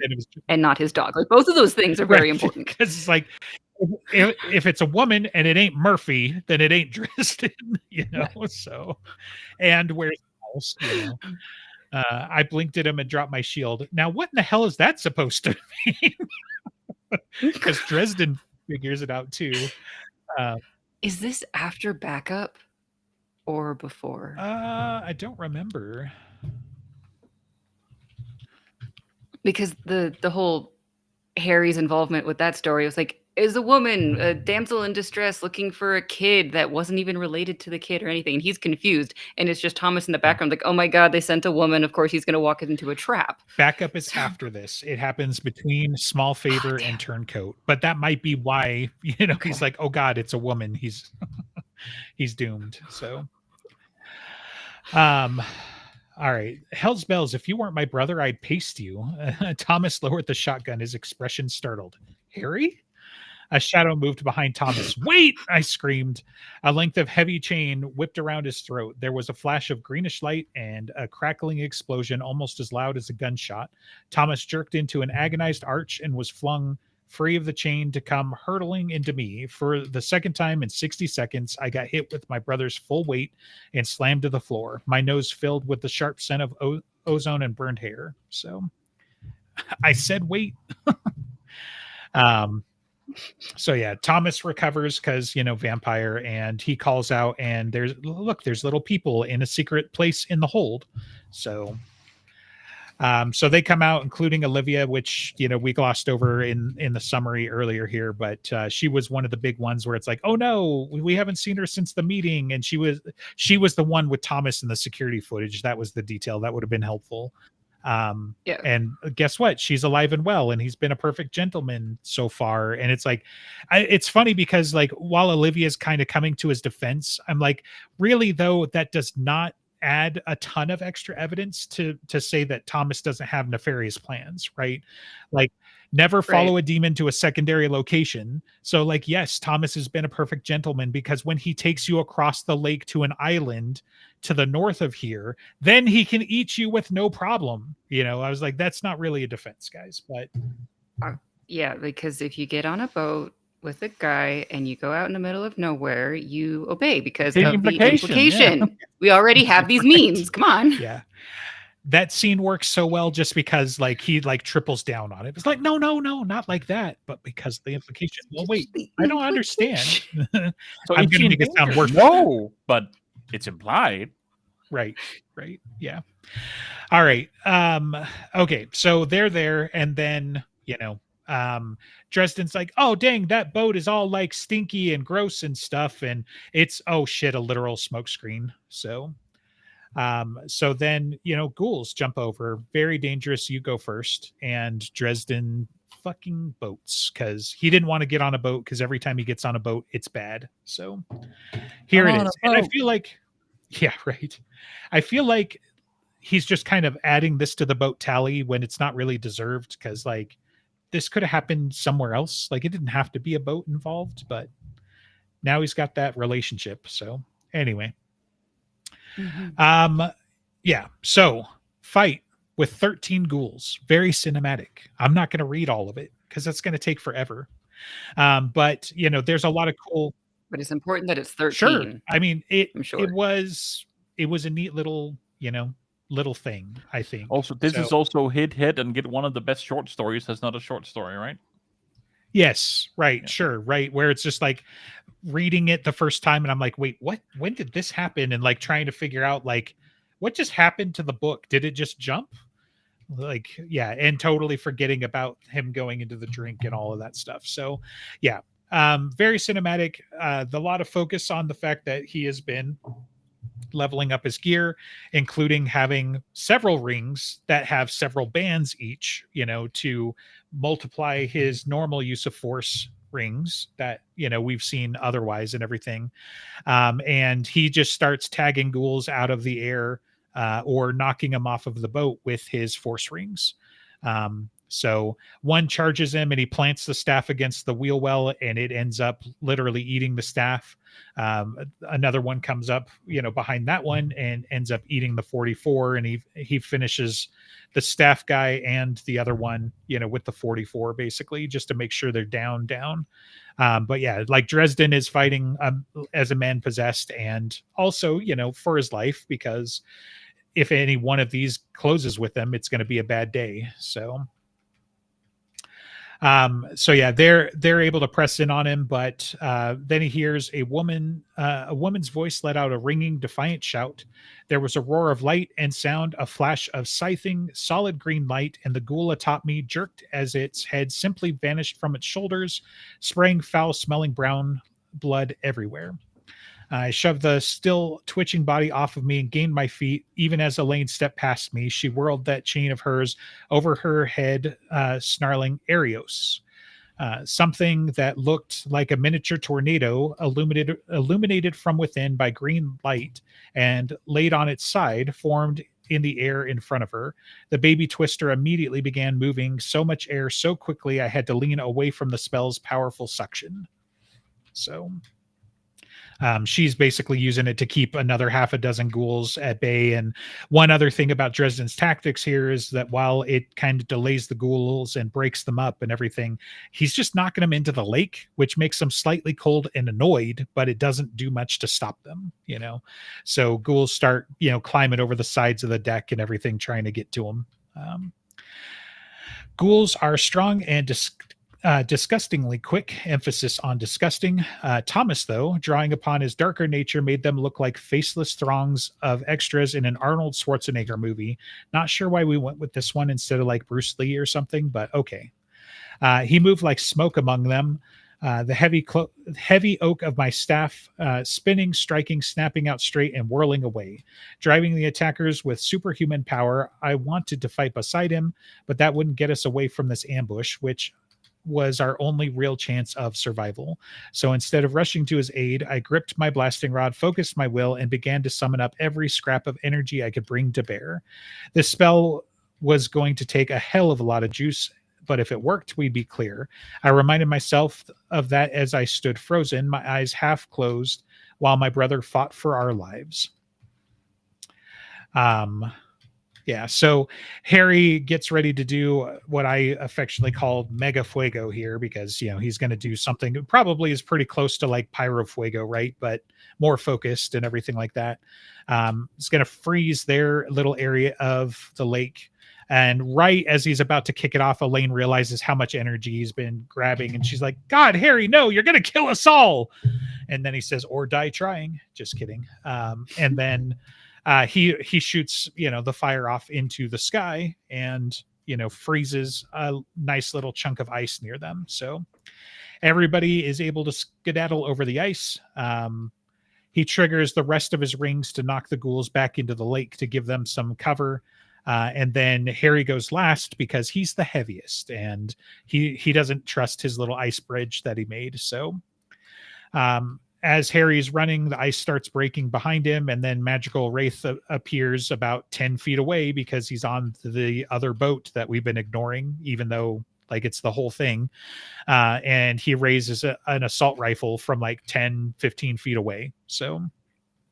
and not his dog. Like both of those things are very important. Because it's like, if it's a woman and it ain't Murphy, then it ain't Dresden, so, and where's the house, I blinked at him and dropped my shield. Now, what in the hell is that supposed to mean? Because Dresden figures it out too. Is this after backup? Or before? I don't remember. Because the whole Harry's involvement with that story was like, is a woman, a damsel in distress looking for a kid that wasn't even related to the kid or anything. And he's confused. And it's just Thomas in the background like, oh my God, they sent a woman. Of course, he's going to walk into a trap. Backup is after this. It happens between Small Favor and Turncoat. But that might be why, he's like, oh God, it's a woman. He's doomed. So... all right. Hell's bells. If you weren't my brother, I'd paste you. Thomas lowered the shotgun, his expression startled. Harry? A shadow moved behind Thomas. Wait! I screamed. A length of heavy chain whipped around his throat. There was a flash of greenish light and a crackling explosion almost as loud as a gunshot. Thomas jerked into an agonized arch and was flung free of the chain to come hurtling into me. For the second time in 60 seconds, I got hit with my brother's full weight and slammed to the floor, my nose filled with the sharp scent of ozone and burned hair. So I said, wait. So yeah, Thomas recovers because, vampire, and he calls out and there's little people in a secret place in the hold. So So they come out, including Olivia, which we glossed over in the summary earlier here, but she was one of the big ones where it's like, oh no, we haven't seen her since the meeting, and she was the one with Thomas in the security footage. That was the detail that would have been helpful. Yeah. And guess what? She's alive and well, and he's been a perfect gentleman so far. And it's like, it's funny because like while Olivia's kind of coming to his defense, I'm like, really though, that does not add a ton of extra evidence to say that Thomas doesn't have nefarious plans, right? Like never follow Right. a demon to a secondary location. So like, yes, Thomas has been a perfect gentleman because when he takes you across the lake to an island to the north of here, then he can eat you with no problem. I was like, that's not really a defense, guys, but Yeah, because if you get on a boat with a guy and you go out in the middle of nowhere, you obey because The of implication, the implication. We already have these memes. Come on. yeah. That scene works so well just because like he like triples down on it. It's like, no, not like that, but because the implication. Well, wait, I don't understand. So I'm is gonna she make it sound endangered? worse. No, but it's implied. Right. Yeah. All right. Okay, so they're there, and then Dresden's like, oh dang, that boat is all like stinky and gross and stuff, and it's oh shit, a literal smoke screen. So then ghouls jump over, very dangerous, you go first, and Dresden fucking boats because he didn't want to get on a boat because every time he gets on a boat it's bad. So here it is. And I feel like yeah, right. I feel like he's just kind of adding this to the boat tally when it's not really deserved because like this could have happened somewhere else. Like it didn't have to be a boat involved, but now he's got that relationship. So anyway, yeah. So fight with 13 ghouls, very cinematic. I'm not going to read all of it because that's going to take forever. But there's a lot of cool. But it's important that it's 13. Sure. I mean, I'm sure. it was a neat little, little thing, I think. Also, this is also hit and get one of the best short stories. That's not a short story, right? Yes, right, Yeah. sure, right. Where it's just like reading it the first time and I'm like, wait, what? When did this happen? And like trying to figure out like what just happened to the book? Did it just jump? Like, yeah, and totally forgetting about him going into the drink and all of that stuff. So yeah. Very cinematic. The lot of focus on the fact that he has been leveling up his gear, including having several rings that have several bands each, to multiply his normal use of force rings that we've seen otherwise and everything. And he just starts tagging ghouls out of the air or knocking them off of the boat with his force rings. So one charges him and he plants the staff against the wheel well and it ends up literally eating the staff. Another one comes up, behind that one and ends up eating the 44, and he finishes the staff guy and the other one, with the 44 basically, just to make sure they're down. But yeah, like Dresden is fighting as a man possessed, and also, for his life, because if any one of these closes with them, it's going to be a bad day. So yeah, they're able to press in on him, but then he hears a woman's voice let out a ringing, defiant shout. There was a roar of light and sound, a flash of scything, solid green light, and the ghoul atop me jerked as its head simply vanished from its shoulders, spraying foul-smelling brown blood everywhere. I shoved the still twitching body off of me and gained my feet. Even as Elaine stepped past me, she whirled that chain of hers over her head, snarling, Arios. Something that looked like a miniature tornado, illuminated from within by green light and laid on its side, formed in the air in front of her. The baby twister immediately began moving so much air so quickly I had to lean away from the spell's powerful suction. So she's basically using it to keep another half a dozen ghouls at bay. And one other thing about Dresden's tactics here is that while it kind of delays the ghouls and breaks them up and everything, he's just knocking them into the lake, which makes them slightly cold and annoyed, but it doesn't do much to stop them, So ghouls start, climbing over the sides of the deck and everything, trying to get to them. Ghouls are strong and disgustingly quick, emphasis on disgusting. Thomas, though, drawing upon his darker nature, made them look like faceless throngs of extras in an Arnold Schwarzenegger movie. Not sure why we went with this one instead of like Bruce Lee or something, but okay. He moved like smoke among them. The heavy oak of my staff, spinning, striking, snapping out straight, and whirling away, driving the attackers with superhuman power. I wanted to fight beside him, but that wouldn't get us away from this ambush, which was our only real chance of survival. So instead of rushing to his aid, I gripped my blasting rod, focused my will, and began to summon up every scrap of energy I could bring to bear. This spell was going to take a hell of a lot of juice, but if it worked, we'd be clear. I reminded myself of that as I stood frozen, my eyes half closed, while my brother fought for our lives. Yeah, so Harry gets ready to do what I affectionately call Mega Fuego here, because, you know, he's going to do something that probably is pretty close to like Pyro Fuego, right? But more focused and everything like that. It's going to freeze their little area of the lake. And right as he's about to kick it off, Elaine realizes how much energy he's been grabbing. And she's like, God, Harry, no, you're going to kill us all. And then he says, or die trying. Just kidding. And then he shoots, you know, the fire off into the sky and, you know, freezes a nice little chunk of ice near them. So everybody is able to skedaddle over the ice. He triggers the rest of his rings to knock the ghouls back into the lake to give them some cover. And then Harry goes last because he's the heaviest and he doesn't trust his little ice bridge that he made. So as Harry's running, the ice starts breaking behind him, and then Magical Wraith appears about 10 feet away because he's on the other boat that we've been ignoring, even though like it's the whole thing. And he raises an assault rifle from like 10, 15 feet away. So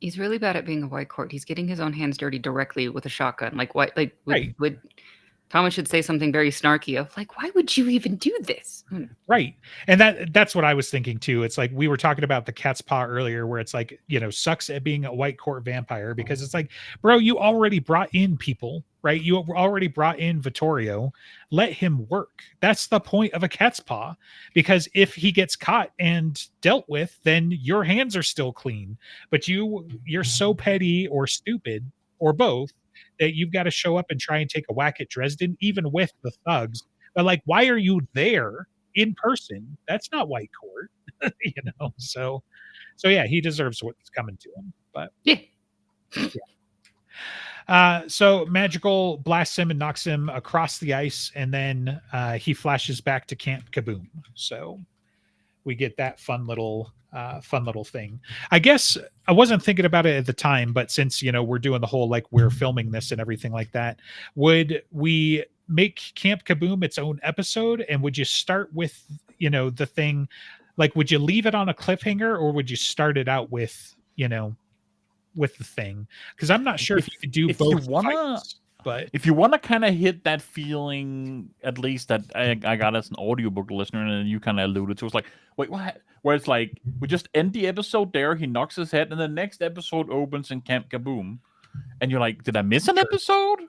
he's really bad at being a white court. He's getting his own hands dirty directly with a shotgun. Like what? Like would Thomas should say something very snarky of like, why would you even do this? Right. And that's what I was thinking too. It's like we were talking about the cat's paw earlier, where it's like, you know, sucks at being a white court vampire, because it's like, bro, you already brought in people, right? You already brought in Vittorio. Let him work. That's the point of a cat's paw, because if he gets caught and dealt with, then your hands are still clean. But you're so petty or stupid or both that you've got to show up and try and take a whack at Dresden, even with the thugs. But like, why are you there in person? That's not white court, you know? So yeah, he deserves what's coming to him, but yeah. So Magical blasts him and knocks him across the ice. And then he flashes back to Camp Kaboom. So we get that fun little thing. I guess I wasn't thinking about it at the time, but since, you know, we're doing the whole, like, we're filming this and everything like that, would we make Camp Kaboom its own episode? And would you start with, you know, the thing, like, would you leave it on a cliffhanger, or would you start it out with, you know, with the thing? Because I'm not sure if you could do both fights. But if you want to kind of hit that feeling, at least that I got as an audiobook listener, and you kind of alluded to, it's like, wait, what? Where it's like, we just end the episode there, he knocks his head, and the next episode opens in Camp Kaboom. And you're like, did I miss an episode?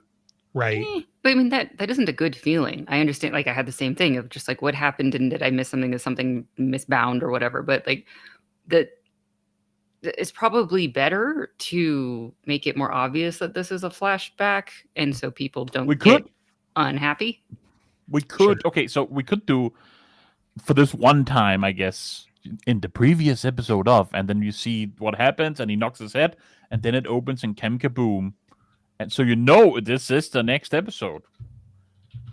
Right. But I mean, that isn't a good feeling. I understand, like, I had the same thing of just like, what happened, and did I miss something? Is something misbound or whatever? But like, it's probably better to make it more obvious that this is a flashback, and so people don't get unhappy. We could, okay, so we could do, for this one time, I guess, in the previous episode of, and then you see what happens, and he knocks his head, and then it opens in Camp Kaboom, and so you know this is the next episode.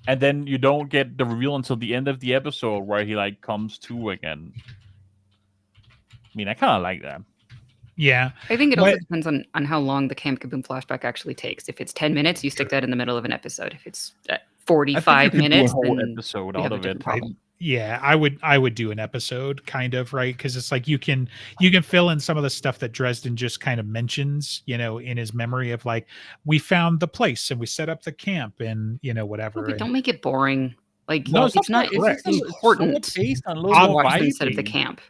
And then you don't get the reveal until the end of the episode where he, like, comes to again. I mean, I kind of like that. Yeah. I think it also depends on how long the Camp Kaboom flashback actually takes. If it's 10 minutes, you stick that in the middle of an episode. If it's 45 minutes, do a whole then episode we out have a of different it. problem. Yeah, I would do an episode, kind of, right? Because it's like you can fill in some of the stuff that Dresden just kind of mentions, you know, in his memory of like, we found the place and we set up the camp and, you know, whatever. But don't make it boring. Like, No, it's not important so based on to watch them set up the vibing. camp.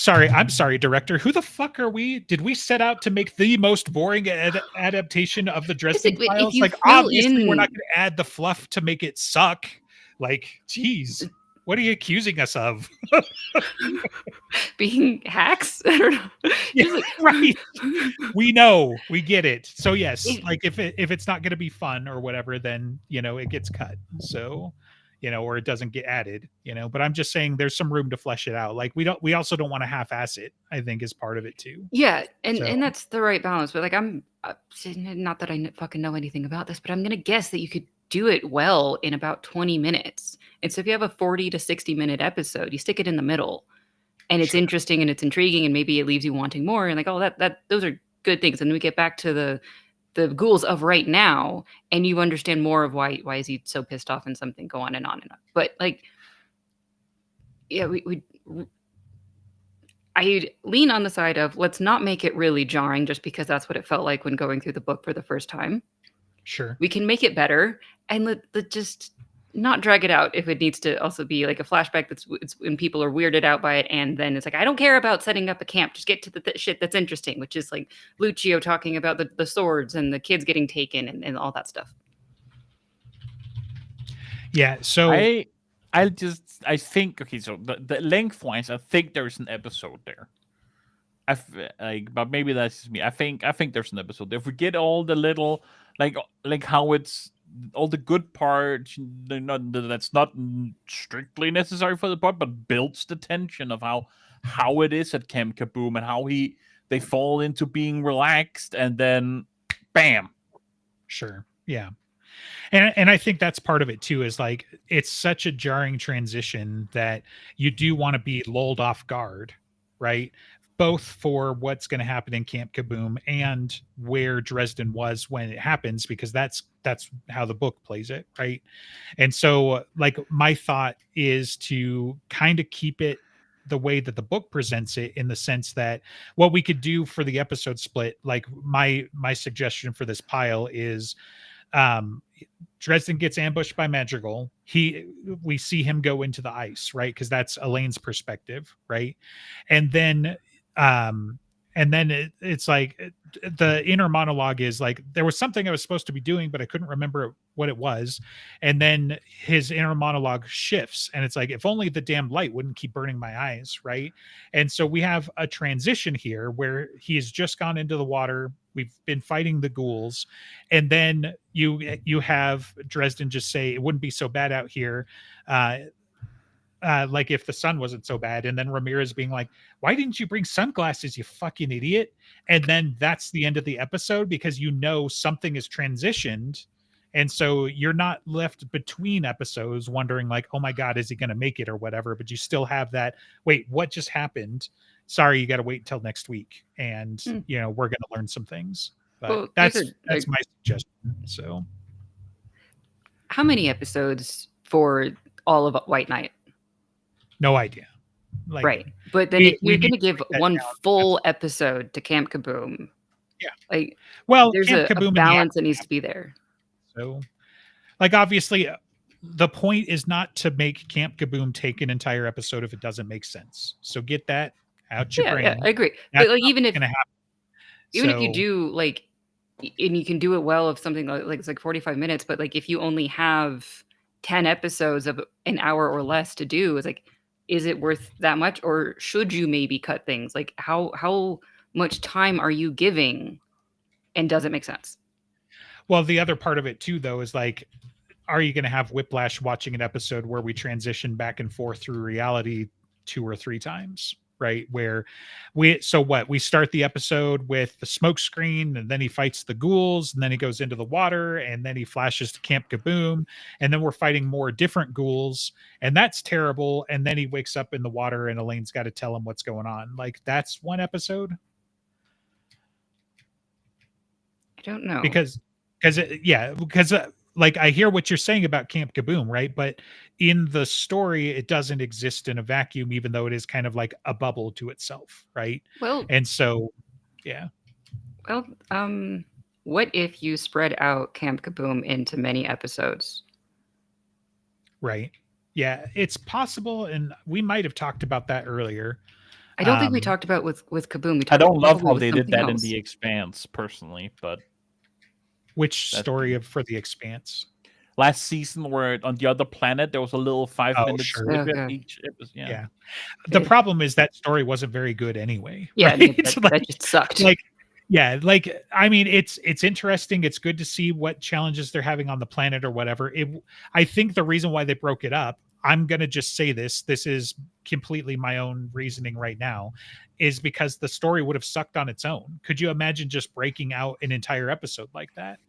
I'm sorry, director. Who the fuck are we? Did we set out to make the most boring adaptation of the Dresden Files? Like, obviously, we're not going to add the fluff to make it suck. Like, geez. What are you accusing us of? Being hacks? I don't know. Yeah, Just like right. We know, we get it. So yes, It- like if it's not going to be fun or whatever, then it gets cut. So or it doesn't get added. But I'm just saying there's some room to flesh it out. Like we also don't want to half-ass it. I think is part of it too. Yeah, So and that's the right balance. But like I'm not that I fucking know anything about this, but I'm gonna guess that you could do it well in about 20 minutes. And so if you have a 40 to 60-minute episode, you stick it in the middle, and it's Sure. interesting and it's intriguing, and maybe it leaves you wanting more. And like, oh, that those are good things. And we get back to the ghouls of right now, and you understand more of why is he so pissed off and something go on and on and on. But like, yeah, I lean on the side of let's not make it really jarring just because that's what it felt like when going through the book for the first time. Sure. We can make it better and let just not drag it out if it needs to also be like a flashback it's when people are weirded out by it, and then it's like, I don't care about setting up a camp, just get to the shit that's interesting, which is like Lucio talking about the swords and the kids getting taken and all that stuff. Yeah. So I think okay. So the lengthwise, I think there's an episode there. But maybe that's just me. I think there's an episode. If we get all the little like how it's all the good parts, that's not strictly necessary for the plot, but builds the tension of how it is at Camp Kaboom and how they fall into being relaxed and then bam. Sure. Yeah. And I think that's part of it too, is like it's such a jarring transition that you do want to be lulled off guard, right? Both for what's going to happen in Camp Kaboom and where Dresden was when it happens, because that's how the book plays it, right? And so like my thought is to kind of keep it the way that the book presents it, in the sense that what we could do for the episode split, like my suggestion for this pile is Dresden gets ambushed by Madrigal. We see him go into the ice, right? Because that's Elaine's perspective, right? And then it's like the inner monologue is like, there was something I was supposed to be doing, but I couldn't remember what it was. And then his inner monologue shifts, and it's like, if only the damn light wouldn't keep burning my eyes, right? And so we have a transition here where he has just gone into the water. We've been fighting the ghouls, and then you have Dresden just say, it wouldn't be so bad out here, like if the sun wasn't so bad, and then Ramirez being like, why didn't you bring sunglasses, you fucking idiot? And then that's the end of the episode, because something is transitioned, and so you're not left between episodes wondering like, oh my god, is he going to make it or whatever, but you still have that, wait, what just happened? Sorry, you got to wait until next week, and we're going to learn some things. But Well, that's my suggestion. So how many episodes for all of White Knight? no idea. Like, right. But then if you're we going to need to give break that one down. full episode to Camp Kaboom, Yeah. like, well, there's Camp a Kaboom in the balance that needs to be there. So, like, obviously, the point is not to make Camp Kaboom take an entire episode if it doesn't make sense. So get that out your brain. Yeah, I agree. That's But like, not even if gonna happen. if you So, do like, and you can do it well, of something like it's like 45 minutes, but like if you only have 10 episodes of an hour or less to do, it's like, is it worth that much, or should you maybe cut things? Like how much time are you giving, and does it make sense? well, the other part of it too, though, is like, are you going to have whiplash watching an episode where we transition back and forth through reality 2 or 3 times, right? Where we start the episode with the smoke screen, and then he fights the ghouls, and then he goes into the water, and then he flashes to Camp Kaboom, and then we're fighting more different ghouls, and that's terrible. And then he wakes up in the water, and Elaine's got to tell him what's going on. Like, that's one episode. I don't know. Because like, I hear what you're saying about Camp Kaboom, right? But in the story, it doesn't exist in a vacuum, even though it is kind of like a bubble to itself, right? Well, And so, yeah. well, what if you spread out Camp Kaboom into many episodes? Right. Yeah, it's possible, and we might have talked about that earlier. I don't think we talked about with Kaboom. We I talked don't love probably how with they did something that in else. The Expanse, personally, but Which That's- story for The Expanse? last season where on the other planet there was a little 5 minute sure. snippet God. each episode. Yeah. The It- problem is that story wasn't very good anyway. Yeah, no, Right? that just sucked. like yeah, like I mean it's interesting. It's good to see what challenges they're having on the planet or whatever. I think the reason why they broke it up, I'm going to just say this is completely my own reasoning right now, is because the story would have sucked on its own. Could you imagine just breaking out an entire episode like that?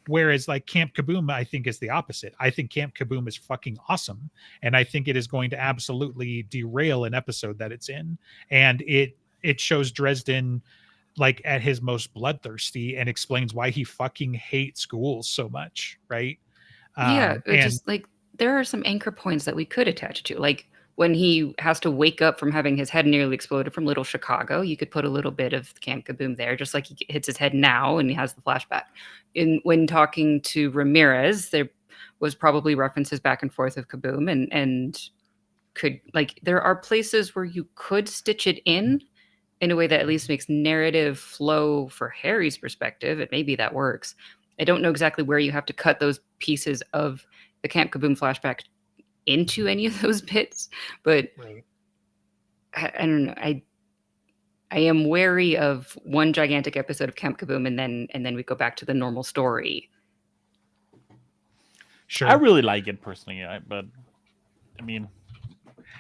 Whereas like Camp Kaboom, I think is the opposite. I think Camp Kaboom is fucking awesome. And I think it is going to absolutely derail an episode that it's in. And it shows Dresden like at his most bloodthirsty and explains why he fucking hates schools so much, right? Yeah, it And just like there are some anchor points that we could attach to. Like when he has to wake up from having his head nearly exploded from Little Chicago, you could put a little bit of Camp Kaboom there, just like he hits his head now and he has the flashback. When talking to Ramirez, there was probably references back and forth of Kaboom and could like there are places where you could stitch it in a way that at least makes narrative flow for Harry's perspective. And maybe that works. I don't know exactly where you have to cut those pieces of the Camp Kaboom flashback into any of those bits, but right. I don't know. I am wary of one gigantic episode of Camp Kaboom and then we go back to the normal story. Sure. I really like it personally, but I mean,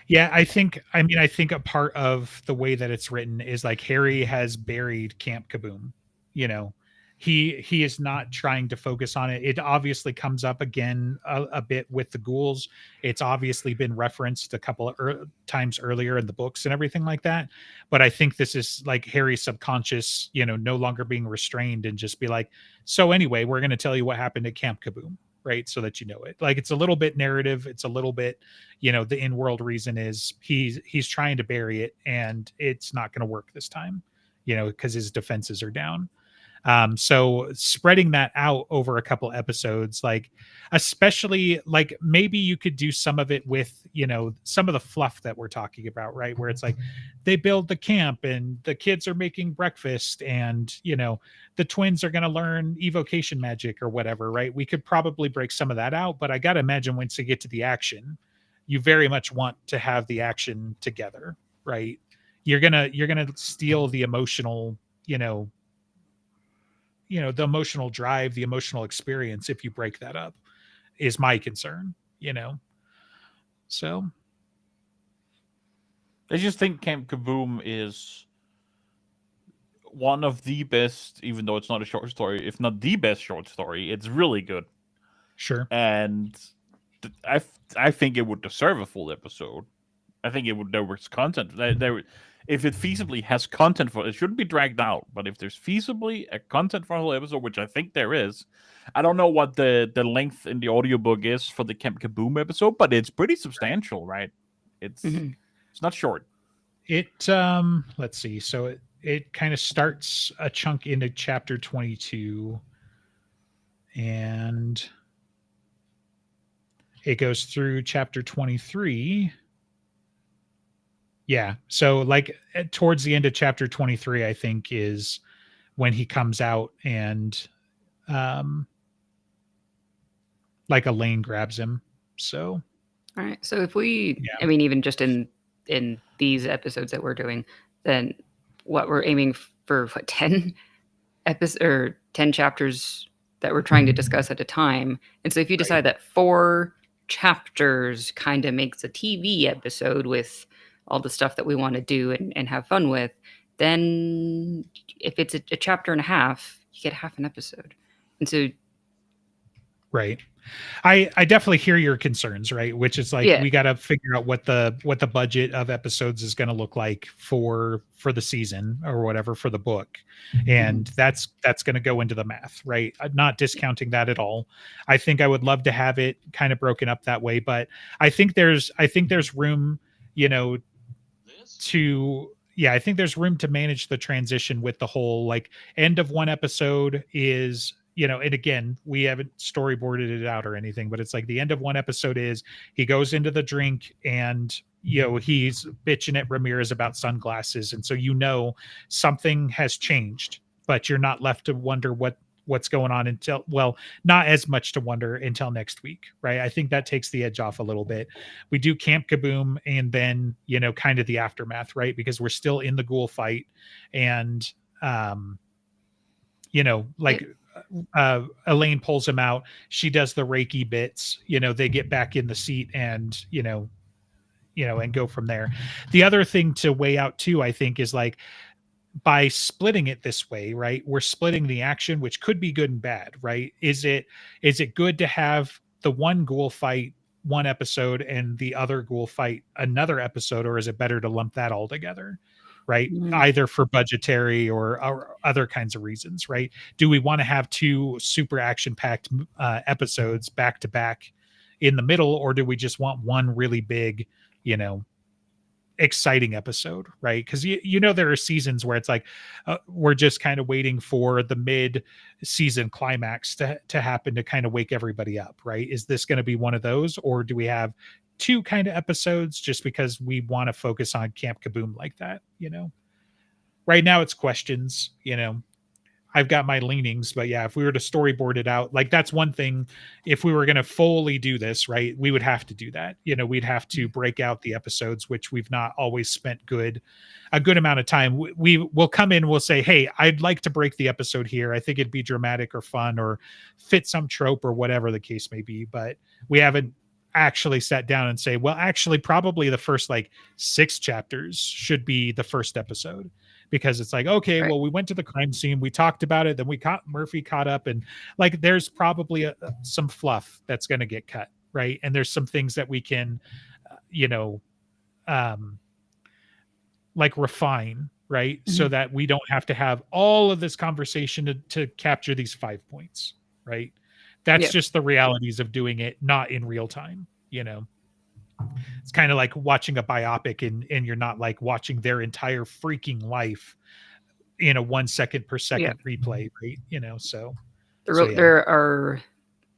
yeah, I think a part of the way that it's written is like Harry has buried Camp Kaboom. You know, he is not trying to focus on it. It obviously comes up again a bit with the ghouls. It's obviously been referenced a couple of times earlier in the books and everything like that. But I think this is like Harry's subconscious, no longer being restrained and just be like, so anyway, we're going to tell you what happened at Camp Kaboom. Right, so that you know it. Like it's a little bit narrative. It's a little bit, the in-world reason is he's trying to bury it, and it's not going to work this time, because his defenses are down. So spreading that out over a couple episodes, like especially like maybe you could do some of it with, some of the fluff that we're talking about, right? Where it's like they build the camp and the kids are making breakfast and, the twins are going to learn evocation magic or whatever, right? We could probably break some of that out, but I got to imagine once you get to the action, you very much want to have the action together, right? You're going to steal the emotional, the emotional drive, the emotional experience if you break that up, is my concern, So I just think Camp Kaboom is one of the best, even though it's not a short story, if not the best short story. It's really good. Sure. And I think it would deserve a full episode. I think there was content. If it feasibly has content for it, shouldn't be dragged out. But if there's feasibly a content for a whole episode, which I think there is, I don't know what the length in the audiobook is for the Camp Kaboom episode, but it's pretty substantial, right? It's not short. It let's see. So it kind of starts a chunk into chapter 22 and it goes through chapter 23. Yeah. So like towards the end of chapter 23, I think is when he comes out and like Elaine grabs him. So all right. So if we, I mean, even just in these episodes that we're doing, then what we're aiming for, 10 episodes or 10 chapters that we're trying to discuss at a time. And so if you decide that 4 chapters kind of makes a TV episode with all the stuff that we want to do and have fun with, then if it's a chapter and a half, you get half an episode. And so right. I definitely hear your concerns, right? Which is like we got to figure out what the budget of episodes is going to look like for the season or whatever for the book, and that's going to go into the math, right? I'm not discounting that at all. I think I would love to have it kind of broken up that way, but I think there's room, I think there's room to manage the transition with the whole like end of one episode is. And again, we haven't storyboarded it out or anything, but it's like the end of one episode is he goes into the drink and, he's bitching at Ramirez about sunglasses. And so, something has changed, but you're not left to wonder what what's going on until, well, not as much to wonder until next week, right? I think that takes the edge off a little bit. We do Camp Kaboom and then, kind of the aftermath, right? Because we're still in the ghoul fight, and like Elaine pulls him out. She does the Reiki bits, they get back in the seat and, and go from there. The other thing to weigh out too, I think, is like, by splitting it this way, right? We're splitting the action, which could be good and bad, right? Is it good to have the one ghoul fight one episode and the other ghoul fight another episode, or is it better to lump that all together? Right? Either for budgetary or other kinds of reasons, right? Do we want to have two super action-packed episodes back to back in the middle, or do we just want one really big, exciting episode, right? Because there are seasons where it's like we're just kind of waiting for the mid-season climax to happen to kind of wake everybody up, right? Is this going to be one of those, or do we have two kind of episodes just because we want to focus on Camp Kaboom like that? Right now it's questions. I've got my leanings, but yeah, if we were to storyboard it out, like that's one thing. If we were going to fully do this, right, we would have to do that. We'd have to break out the episodes, which we've not always spent a good amount of time. We will come in, we'll say, hey, I'd like to break the episode here. I think it'd be dramatic or fun or fit some trope or whatever the case may be. But we haven't actually sat down and say, well, actually, probably the first like 6 chapters should be the first episode. Because it's like, okay, well, we went to the crime scene, we talked about it, then Murphy caught up, and like there's probably some fluff that's going to get cut, right? And there's some things that we can, like refine, right? Mm-hmm. So that we don't have to have all of this conversation to capture these 5 points, right? That's just the realities of doing it not in real time, It's kind of like watching a biopic and you're not like watching their entire freaking life in a 1 second per second replay, right? So there are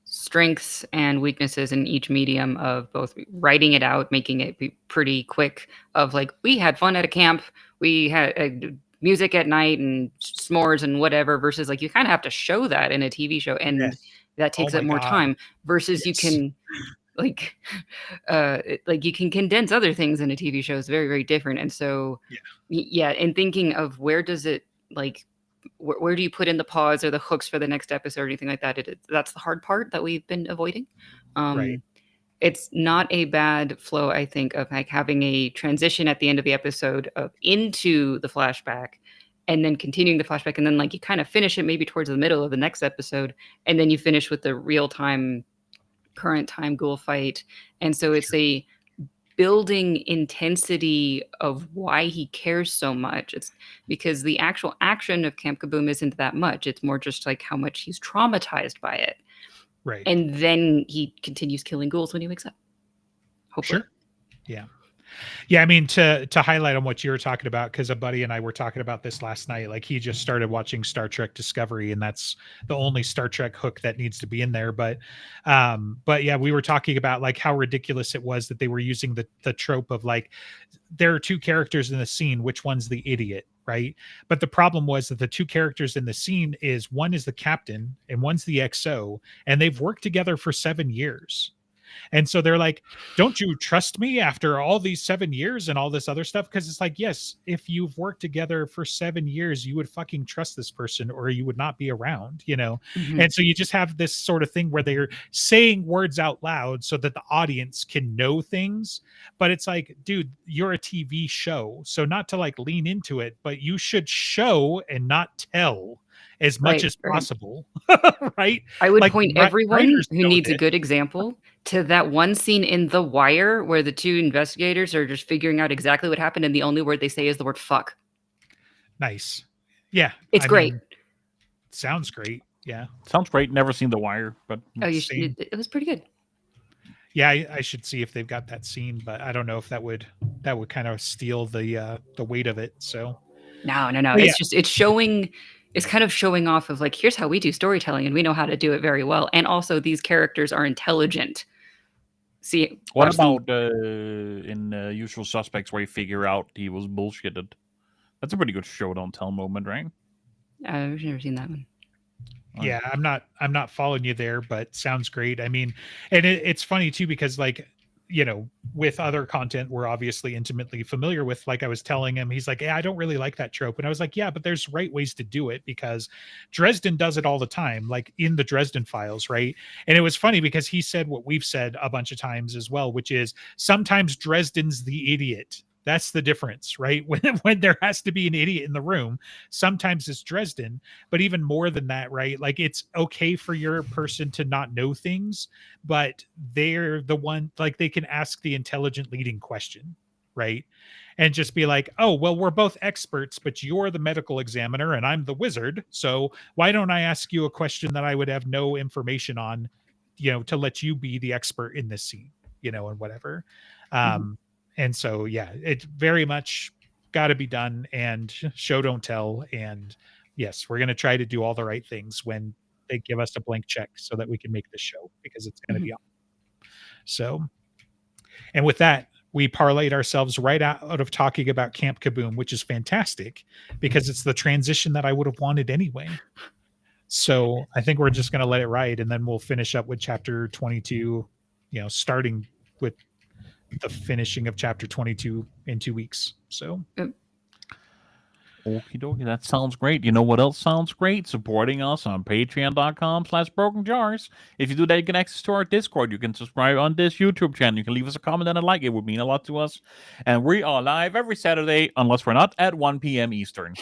strengths and weaknesses in each medium of both writing it out, making it be pretty quick, of like, we had fun at a camp, we had music at night and s'mores and whatever, versus like you kind of have to show that in a TV show, and that takes up more time, versus you can like you can condense other things in a TV show is very, very different. And so and thinking of where does it, like where do you put in the pause or the hooks for the next episode or anything like that, that's the hard part that we've been avoiding. Right. It's not a bad flow, I think, of like having a transition at the end of the episode into the flashback, and then continuing the flashback, and then like you kind of finish it maybe towards the middle of the next episode, and then you finish with the real time current time ghoul fight. And so it's a building intensity of why he cares so much. It's because the actual action of Camp Kaboom isn't that much. It's more just like how much he's traumatized by it. Right. And then he continues killing ghouls when he wakes up. Hopefully. Sure. Yeah. Yeah, I mean, to highlight on what you were talking about, because a buddy and I were talking about this last night. Like, he just started watching Star Trek Discovery, and that's the only Star Trek hook that needs to be in there. But yeah, we were talking about like how ridiculous it was that they were using the trope of like, there are 2 characters in the scene, which one's the idiot, right? But the problem was that the 2 characters in the scene is, one is the captain and one's the XO, and they've worked together for 7 years. And so they're like, don't you trust me after all these 7 years and all this other stuff? Because it's like, yes, if you've worked together for 7 years, you would fucking trust this person or you would not be around, Mm-hmm. And so you just have this sort of thing where they're saying words out loud so that the audience can know things. But it's like, dude, you're a TV show. So not to like lean into it, but you should show and not tell as much as possible. Right? I would point everyone who needs a good example to that one scene in The Wire where the 2 investigators are just figuring out exactly what happened, and the only word they say is the word fuck. Nice. Yeah. It's great. Sounds great. Yeah. Sounds great. Never seen The Wire, but it was pretty good. Yeah, I should see if they've got that scene, but I don't know if that would kind of steal the weight of it. So no. It's showing. It's kind of showing off of like, here's how we do storytelling, and we know how to do it very well. And also, these characters are intelligent. See, what about in Usual Suspects, where you figure out he was bullshitted? That's a pretty good show don't tell moment, right? I've never seen that one. Yeah, I'm not following you there, but sounds great. I mean, and it's funny too because like, you know, with other content we're obviously intimately familiar with, like I was telling him, he's like, "Yeah, I don't really like that trope." And I was like, "Yeah, but there's right ways to do it because Dresden does it all the time, like in the Dresden Files, right?" And it was funny because he said what we've said a bunch of times as well, which is sometimes Dresden's the idiot. That's the difference, right? When there has to be an idiot in the room, sometimes it's Dresden, but even more than that, right? Like it's okay for your person to not know things, but they're the one, like they can ask the intelligent leading question, right? And just be like, "Oh, well, we're both experts, but you're the medical examiner and I'm the wizard. So why don't I ask you a question that I would have no information on, you know, to let you be the expert in this scene, you know, and whatever." And so, yeah, it's very much got to be done and show don't tell. And yes, we're going to try to do all the right things when they give us a blank check so that we can make this show because it's going to be on. So, and with that, we parlayed ourselves right out of talking about Camp Kaboom, which is fantastic because it's the transition that I would have wanted anyway. So I think we're just going to let it ride and then we'll finish up with chapter 22, you know, starting with the finishing of chapter 22 in 2 weeks. So Okie dokie, that sounds great. You know what else sounds great? Supporting us on patreon.com/brokenjars. If you do that, you get access to our Discord. You can subscribe on this YouTube channel. You can leave us a comment and a like. It would mean a lot to us. And we are live every Saturday, unless we're not, at 1 p.m. Eastern.